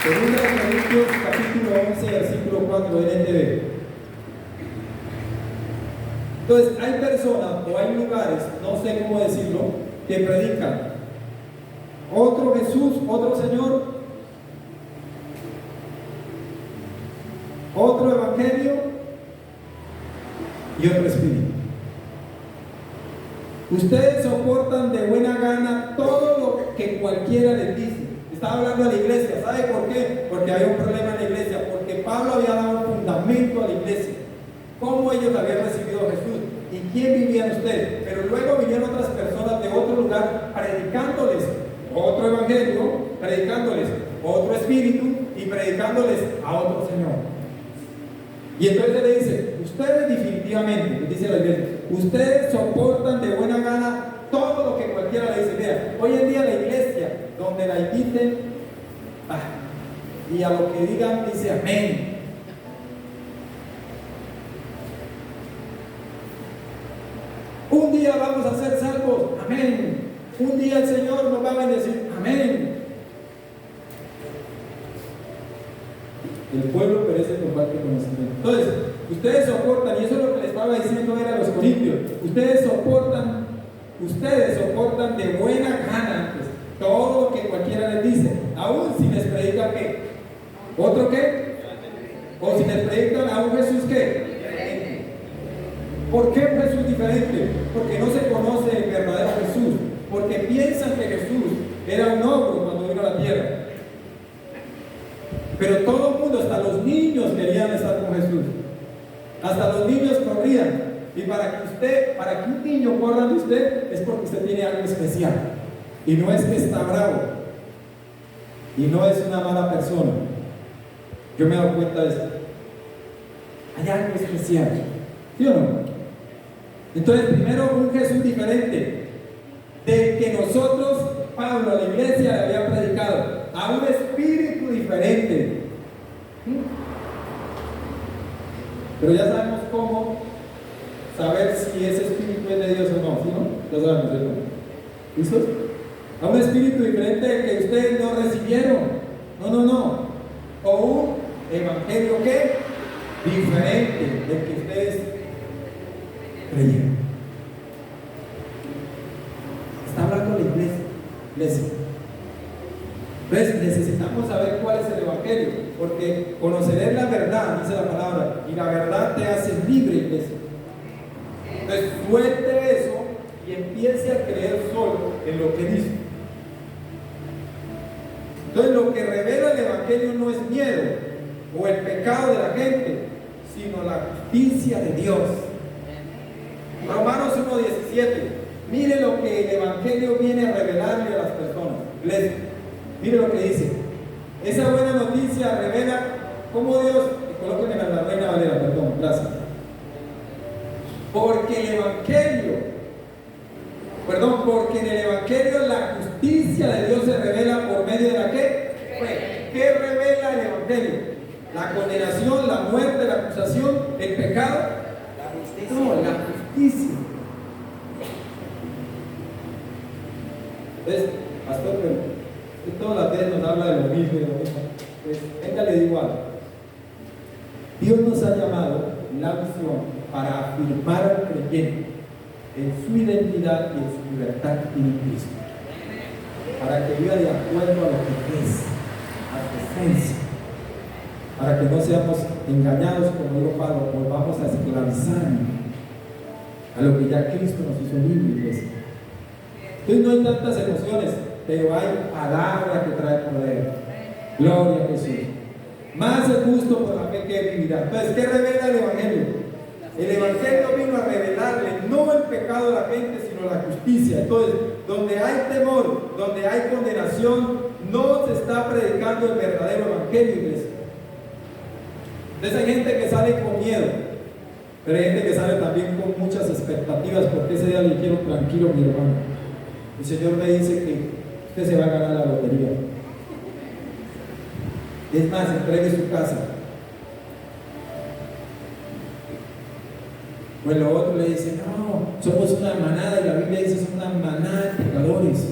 Segunda de Corintios, capítulo 11, versículo 4 de NTV. Entonces, hay personas o hay lugares, no sé cómo decirlo, que predican otro Jesús, otro Señor, otro Evangelio y otro Espíritu. Ustedes soportan de buena gana todo lo que cualquiera les dice. Estaba hablando a la iglesia, ¿sabe por qué? Porque había un problema en la iglesia, porque Pablo había dado un fundamento a la iglesia, cómo ellos habían recibido a Jesús y quién vivía en ustedes. Pero luego vinieron otras personas de otro lugar predicándoles otro evangelio, predicándoles otro espíritu y predicándoles a otro Señor. Y entonces le dice, ustedes definitivamente, dice la iglesia, ustedes soportan de buena gana todo lo que cualquiera le dice. Mira, hoy en día la iglesia, donde la inviten, y a lo que digan dice amén. Un día vamos a ser salvos, amén. Un día el Señor nos va a bendecir, amén. El pueblo perece por falta de conocimiento. Entonces, ustedes soportan, y eso es lo que le estaba diciendo era a los corintios, ustedes soportan de buena gana pues, todo lo que cualquiera les dice, aún si les predica ¿qué? ¿Otro qué? O si les predican a un Jesús ¿qué? ¿Por qué un Jesús diferente? Porque no se conoce el verdadero Jesús, porque piensan que Jesús era un ogro cuando vino a la tierra. Pero todo el mundo, hasta los niños querían estar con Jesús. Hasta los niños corrían. Y para que un niño corra de usted, es porque usted tiene algo especial. Y no es que está bravo. Y no es una mala persona. Yo me he dado cuenta de eso. Hay algo especial. ¿Sí o no? Entonces, primero, un Jesús diferente. Del que nosotros, Pablo, a la iglesia, le había predicado. A un espíritu diferente. Pero ya sabemos cómo saber si ese espíritu es de Dios Ya saben, ¿no? ¿Listos? A un espíritu diferente del que ustedes no recibieron. No. O un evangelio ¿qué? Diferente del que ustedes creyeron. Está hablando la iglesia. Entonces necesitamos saber cuál es el evangelio, porque conoceré la verdad, dice la palabra, y la verdad te hace libre, iglesia. Entonces suelte eso y empiece a creer solo en lo que dice. Entonces lo que revela el evangelio no es miedo o el pecado de la gente, sino la justicia de Dios. Romanos 1:17. Mire lo que el evangelio viene a revelarle a las personas. Iglesia, mire lo que dice. Esa buena noticia revela cómo Dios, y colóquenme en la Reina Valera, perdón, gracias. Porque en el evangelio la justicia de Dios se revela por medio de la ¿qué? ¿Qué revela el evangelio? La condenación, la muerte, la acusación, el pecado. La justicia. No, la justicia. Entonces, pastor, pero todas las veces nos habla de lo mismo y lo mismo. Pues, venga, le digo algo. Dios nos ha llamado la visión para afirmar al creyente en su identidad y en su libertad en Cristo, para que viva de acuerdo a lo que es, a su esencia, para que no seamos engañados, como dijo Pablo, volvamos a esclavizar a lo que ya Cristo nos hizo libres. Entonces no hay tantas emociones, pero hay palabra que trae poder. Gloria a Jesús. Más es justo por la fe que vivirá. Entonces, ¿qué revela el evangelio? El evangelio vino a revelarle no el pecado de la gente, sino la justicia. Entonces, donde hay temor, donde hay condenación, no se está predicando el verdadero evangelio, iglesia. Entonces hay gente que sale con miedo, pero hay gente que sale también con muchas expectativas, porque ese día le quiero tranquilo, mi hermano. El Señor me dice que usted se va a ganar la lotería. Es más, entregue su casa. Pues lo otro le dice, no, somos una manada, y la Biblia dice, son una manada de pecadores.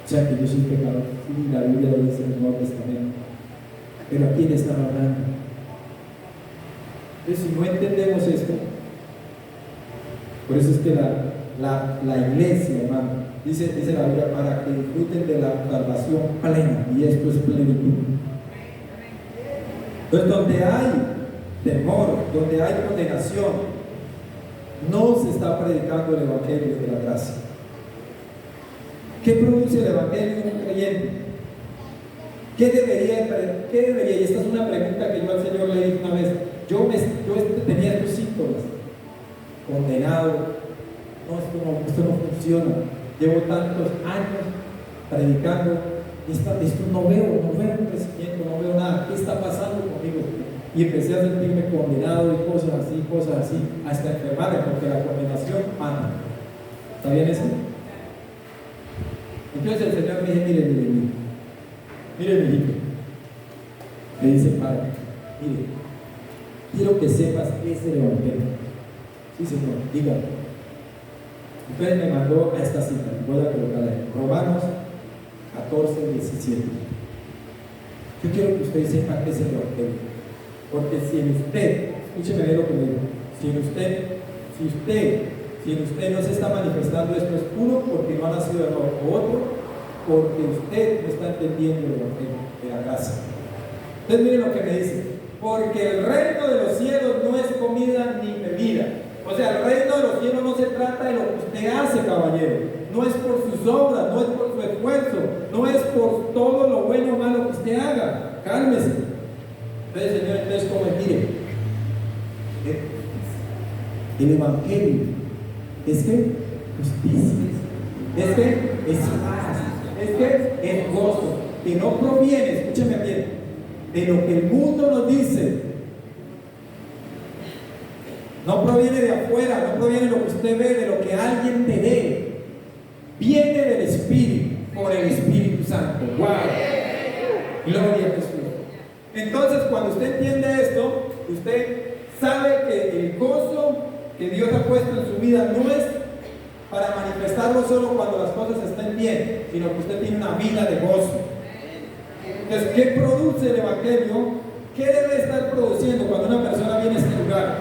O sea que yo soy pecador. Sí, la Biblia lo dice en el Nuevo Testamento. Pero ¿a quién están hablando? Entonces, si no entendemos esto, por eso es que la iglesia, hermano, dice la Biblia, para que disfruten de la salvación plena, y esto es plenitud. Entonces, donde hay temor, donde hay condenación, no se está predicando el evangelio de la gracia. ¿Qué produce el evangelio en un creyente? ¿Qué debería? Y esta es una pregunta que yo al Señor le dije una vez. Yo tenía estos síntomas. Condenado. No, esto no funciona. Llevo tantos años predicando. Esto no veo un crecimiento, no veo nada. ¿Qué está pasando conmigo? Y empecé a sentirme condenado y cosas así, hasta enfermarme, porque la condenación mata. ¿Está bien eso? Entonces el Señor me dice, mire, mi hijo. Me dice, Padre, mire, quiero que sepas qué es el evangelio. Sí, Señor, dígame. Entonces me mandó a esta cita, voy a colocarla ahí, Romanos 14:17. Yo quiero que usted sepa qué es el evangelio. Porque si en usted, escúcheme bien lo que me digo, si en usted no se está manifestando esto, es uno, porque no ha nacido de nuevo, o otro, porque usted no está entendiendo el evangelio de la gracia. Entonces miren lo que me dice, porque el reino de los cielos no es comida ni bebida. O sea, el reino de los cielos no se trata de lo que usted hace, caballero. No es por sus obras, no es por su esfuerzo, no es por todo lo bueno o malo que usted haga. Cálmese. Entonces, Señor, como mire, el evangelio es que justicia, es que es paz, es que es gozo, que no proviene, escúcheme bien, de lo que el mundo nos dice. No proviene de afuera, no proviene de lo que usted ve, de lo que alguien te dé. Viene del Espíritu, por el Espíritu Santo. ¡Wow! Gloria a Jesús. Entonces, cuando usted entiende esto, usted sabe que el gozo que Dios ha puesto en su vida no es para manifestarlo solo cuando las cosas estén bien, sino que usted tiene una vida de gozo. Entonces, ¿qué produce el Evangelio? ¿Qué debe estar produciendo cuando una persona viene a este lugar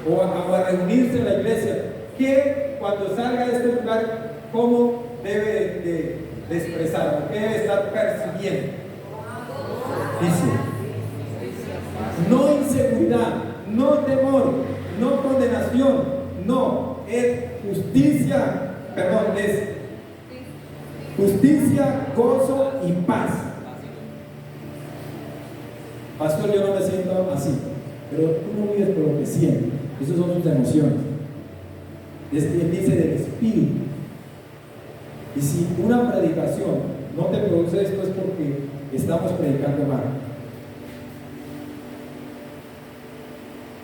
o a reunirse en la iglesia? ¿Qué, cuando salga de este lugar, cómo debe de expresarlo? ¿Qué debe estar percibiendo? Dice, no inseguridad, no temor, no condenación, no, es justicia, es justicia, gozo y paz. Pastor, yo no me siento así, pero tú no vives por lo que sientes. Esas son tus emociones. Él dice del espíritu. Y si una predicación no te produce esto, es porque estamos predicando mal.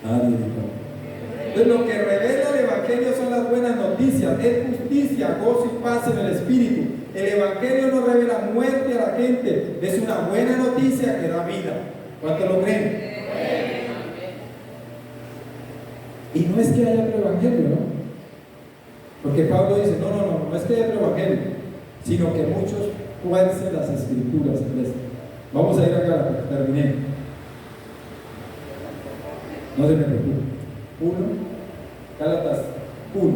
Entonces, lo que revela el Evangelio son las buenas noticias, es justicia, gozo y paz en el espíritu. El Evangelio no revela muerte a la gente, es una buena noticia que da vida. ¿Cuántos lo creen? Y no es que haya otro evangelio, ¿no? Porque Pablo dice, no es que haya otro evangelio, sino que muchos fuercen las escrituras. Vamos a ir acá, terminé. No se me preocupe. 1, Gálatas 1,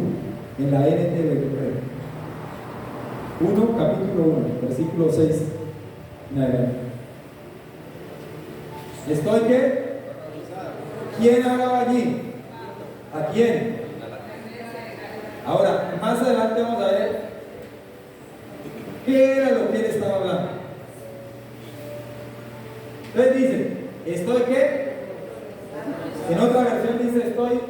en la NTV. 1, capítulo 1, versículo 6 en adelante. ¿Estoy qué? ¿Quién hablaba allí? ¿A quién? Ahora, más adelante vamos a ver qué era lo que él estaba hablando. Entonces dice, ¿estoy qué? En otra versión dice, estoy.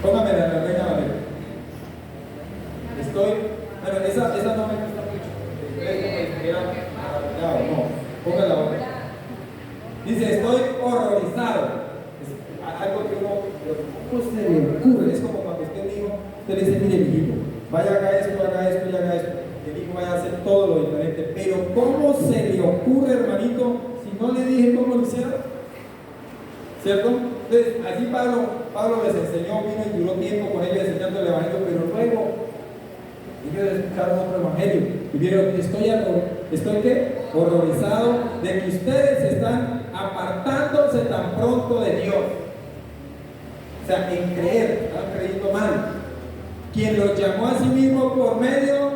Póngame la Reina Valera. Estoy. Bueno, esa no me gusta mucho. No, ponga la otra. Dice, estoy horrorizado. Es algo que uno, pero ¿cómo se le ocurre? Es como cuando usted le dice, mire, mi hijo, vaya haga esto y haga esto. El hijo vaya a hacer todo lo diferente. Pero ¿cómo se le ocurre, hermanito, si no le dije cómo lo hicieron? ¿Cierto? Entonces, así Pablo les enseñó, vino y duró tiempo con ellos enseñando el Evangelio, pero luego ellos escucharon otro Evangelio y vieron, estoy ¿qué? Horrorizado de que ustedes están apartándose tan pronto de Dios. O sea, en creer, están creyendo mal. Quien los llamó a sí mismo por medio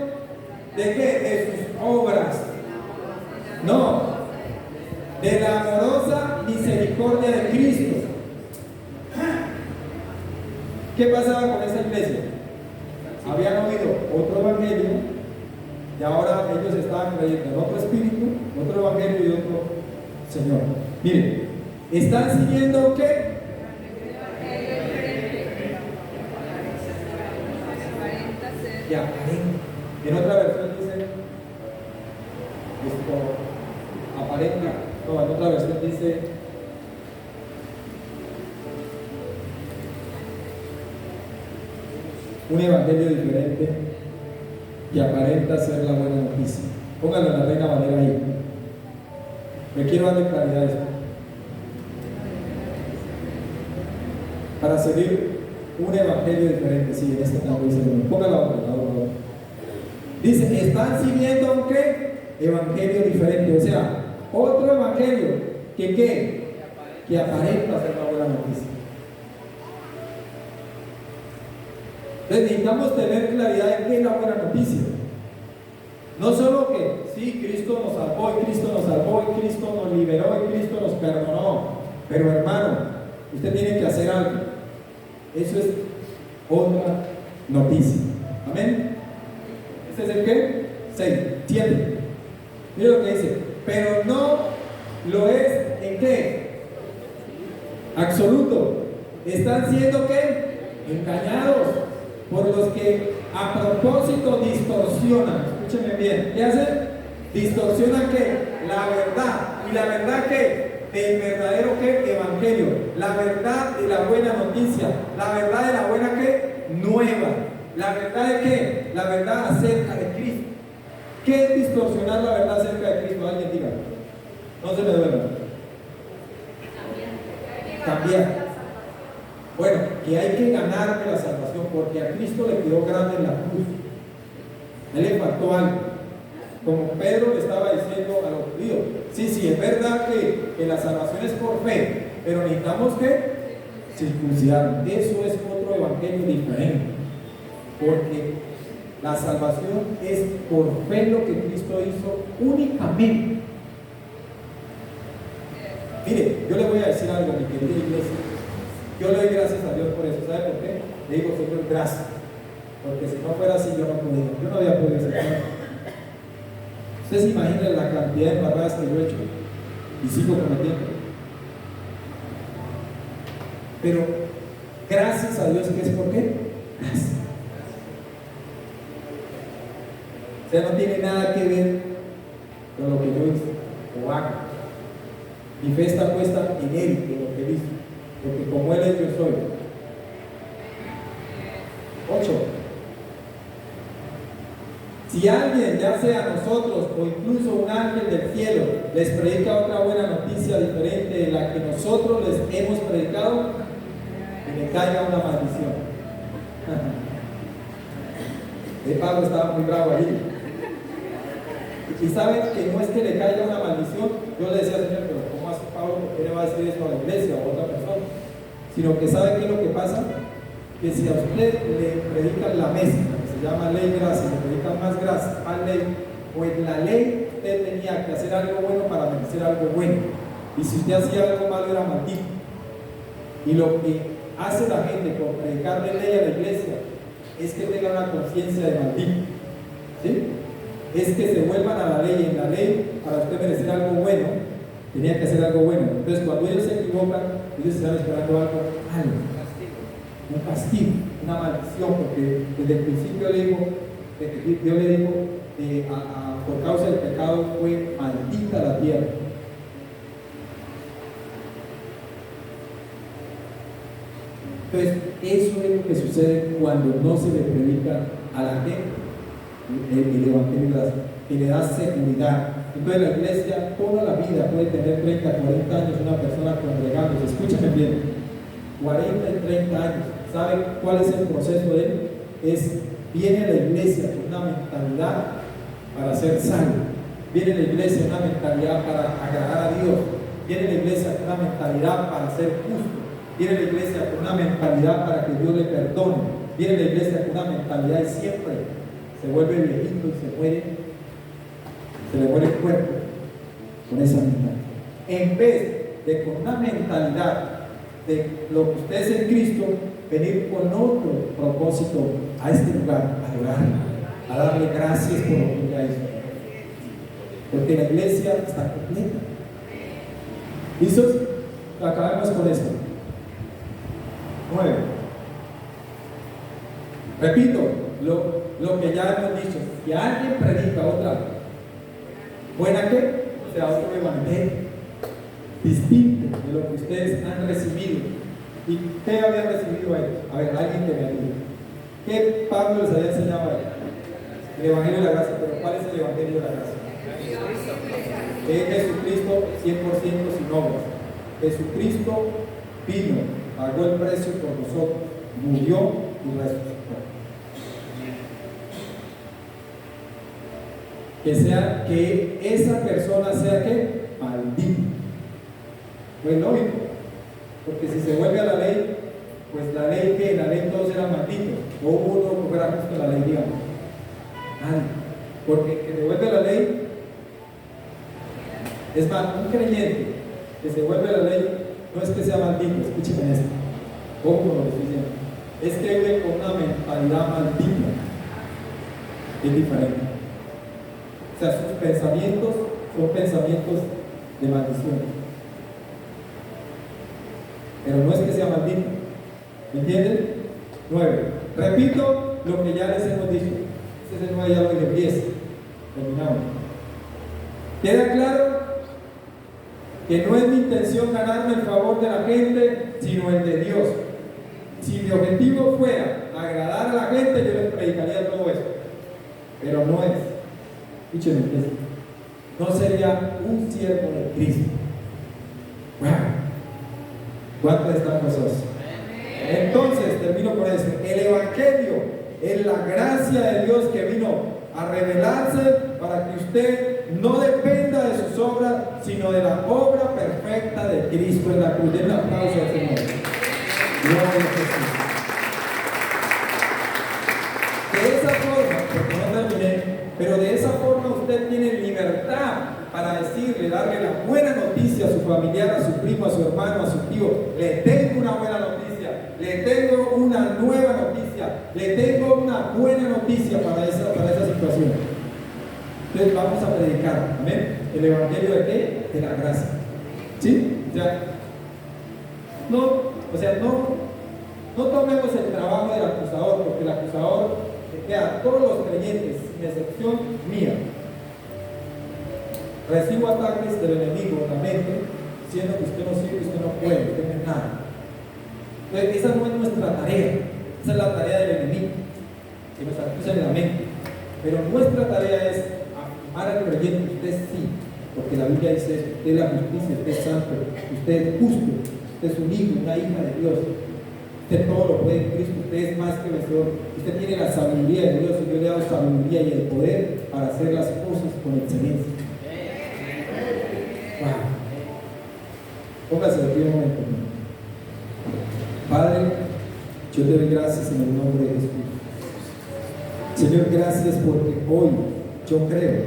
de qué? De sus obras. No, de la amorosa misericordia de Cristo. ¿Qué pasaba con esa iglesia? Habían oído otro evangelio y ahora ellos estaban creyendo en otro espíritu, otro evangelio y otro Señor. Miren, ¿están siguiendo qué? Ya, en otra versión dice esto aparenta, no, en otra versión dice un evangelio diferente que aparenta ser la buena noticia. Póngalo en la Reina Valera ahí. Me quiero darle claridad a esto. Para seguir un evangelio diferente, sí, en este caso dice, póngalo la otra. Dice, están siguiendo un qué? Evangelio diferente, o sea, otro evangelio que ¿qué? Que aparenta ser la buena noticia. Entonces necesitamos tener claridad de qué es la buena noticia. No solo que sí, Cristo nos salvó, y Cristo nos salvó, y Cristo nos liberó, y Cristo nos perdonó. Pero hermano, usted tiene que hacer algo. Eso es otra noticia. Amén. ¿Este es el qué? 6, 7. Mira lo que dice. Pero no lo es en qué? Absoluto. Están siendo qué? Engañados por los que a propósito distorsionan. Escúchenme bien. ¿Qué hacen? Distorsionan ¿qué? La verdad. ¿Y la verdad qué? El verdadero ¿qué? Evangelio. La verdad de la buena noticia. La verdad de la buena ¿qué? Nueva. La verdad de qué? La verdad acerca de Cristo. ¿Qué es distorsionar la verdad acerca de Cristo? Alguien diga. No se me duerma. cambiar. Bueno, que hay que ganarme la salvación porque a Cristo le quedó grande en la cruz. A él le faltó algo. Como Pedro le estaba diciendo a los judíos, sí, es verdad que la salvación es por fe, pero necesitamos que circuncidar. Eso es otro evangelio diferente, porque la salvación es por fe lo que Cristo hizo únicamente. Mire, yo le voy a decir algo, mi querida iglesia. Yo le doy gracias a Dios por eso. ¿Sabe por qué? Le digo, Señor, gracias. Porque si no fuera así, yo no había podido ser. Ustedes se imaginan la cantidad de barradas que yo he hecho y sigo cometiendo. Pero gracias a Dios, ¿qué es por qué? Gracias. O sea, no tiene nada que ver con lo que yo hice o hago. Mi fe está puesta en Él, en lo que Él hizo. Porque como Él es, yo soy. 8. Si alguien, ya sea nosotros o incluso un ángel del cielo, les predica otra buena noticia diferente de la que nosotros les hemos predicado, que le caiga una maldición. Pablo estaba muy bravo ahí. Y saben que no es que le caiga una maldición. Yo le decía al Señor, pero ¿cómo hace Pablo? ¿Por qué le va a decir eso a la iglesia o a otra persona? Sino que ¿sabe qué es lo que pasa? Que si a usted le predican la mezcla, que se llama ley gracia, le predican más gracia, más ley, pues la ley usted tenía que hacer algo bueno para merecer algo bueno. Y si usted hacía algo malo era maldito. Y lo que hace la gente por predicarle ley a la iglesia es que tenga una conciencia de maldito. ¿Sí? Es que se vuelvan a la ley. En la ley, para usted merecer algo bueno, tenía que hacer algo bueno. Entonces, cuando ellos se equivocan, ellos están esperando algo malo, un castigo, una maldición, porque desde el principio Dios le dijo por causa del pecado fue maldita la tierra. Entonces, eso es lo que sucede cuando no se le predica a la gente el evangelio, que le da seguridad. Entonces la iglesia toda la vida puede tener 30, 40 años una persona congregándose. Escúchame bien, 40 y 30 años. ¿Sabe cuál es el proceso de él? Viene a la iglesia con una mentalidad para ser salvo. Viene a la iglesia con una mentalidad para agradar a Dios. Viene a la iglesia con una mentalidad para ser justo. Viene a la iglesia con una mentalidad para que Dios le perdone. Viene a la iglesia con una mentalidad y siempre se vuelve viejito y se le muere el cuerpo con esa mentalidad. En vez de con una mentalidad de lo que usted es en Cristo, venir con otro propósito a este lugar, a adorarle, a darle gracias por lo que ya hizo. Porque la iglesia está completa. ¿Listos? Acabemos con esto. 9. Repito lo que ya hemos dicho. Si alguien predica otra buena, que sea otro evangelio distinto de lo que ustedes han recibido. ¿Y qué habían recibido ellos? A ver, alguien que me ayude. ¿Qué Pablo les había enseñado a ellos? El evangelio de la gracia. Pero ¿cuál es el evangelio de la gracia? Que es Jesucristo 100% sin obras. Jesucristo vino, pagó el precio por nosotros, murió y resucitó. Que esa persona sea que maldita. Pues lógico, porque si se vuelve a la ley, pues la ley que la ley todos eran malditos, o uno que fuera justo la ley, digamos. Nadie. Porque que se vuelve a la ley, es más, un creyente que se vuelve a la ley no es que sea maldito, escúcheme esto, como lo estoy diciendo, es que vive con una mentalidad maldita, es diferente. O sea, sus pensamientos son pensamientos de maldición. Pero no es que sea maldito. ¿Me entienden? 9. Repito lo que ya les hemos dicho. Este es el 9, ya lo de 10. Terminamos. ¿Queda claro? Que no es mi intención ganarme el favor de la gente, sino el de Dios. Si mi objetivo fuera agradar a la gente, yo les predicaría todo eso. Pero no es. Escúchenme, no sería un siervo de Cristo. Wow. ¿Cuántos están gozosos? Entonces, termino con esto. El Evangelio es la gracia de Dios que vino a revelarse para que usted no dependa de sus obras, sino de la obra perfecta de Cristo en la cruz. Den un aplauso al Señor. Gloria a Jesús. De esa forma, porque no terminé, pero de esa forma usted tiene libertad para decirle, darle la buena noticia a su familiar, a su primo, a su hermano, a su tío. Le tengo una buena noticia, le tengo una nueva noticia, le tengo una buena noticia para esa situación. Entonces vamos a predicar, amén. ¿El evangelio de qué? De la gracia. ¿Sí? No tomemos el trabajo del acusador, porque el acusador queda a todos los creyentes, sin excepción mía. Recibo ataques del enemigo en la mente, diciendo que usted no sirve, usted no puede, usted no es nada. Entonces, esa no es nuestra tarea, esa es la tarea del enemigo, que nos acusa en la mente. Pero nuestra tarea es afirmar al creyente: usted sí, porque la Biblia dice eso, usted es la justicia, usted es santo, usted es justo, usted es un hijo, una hija de Dios. Usted todo lo puede en Cristo, usted es más que vencedor, usted tiene la sabiduría de Dios, y Dios le ha dado sabiduría y el poder para hacer las cosas con excelencia. Wow. Póngase de pie un momento. Padre, yo te doy gracias en el nombre de Jesús. Señor, gracias porque hoy yo creo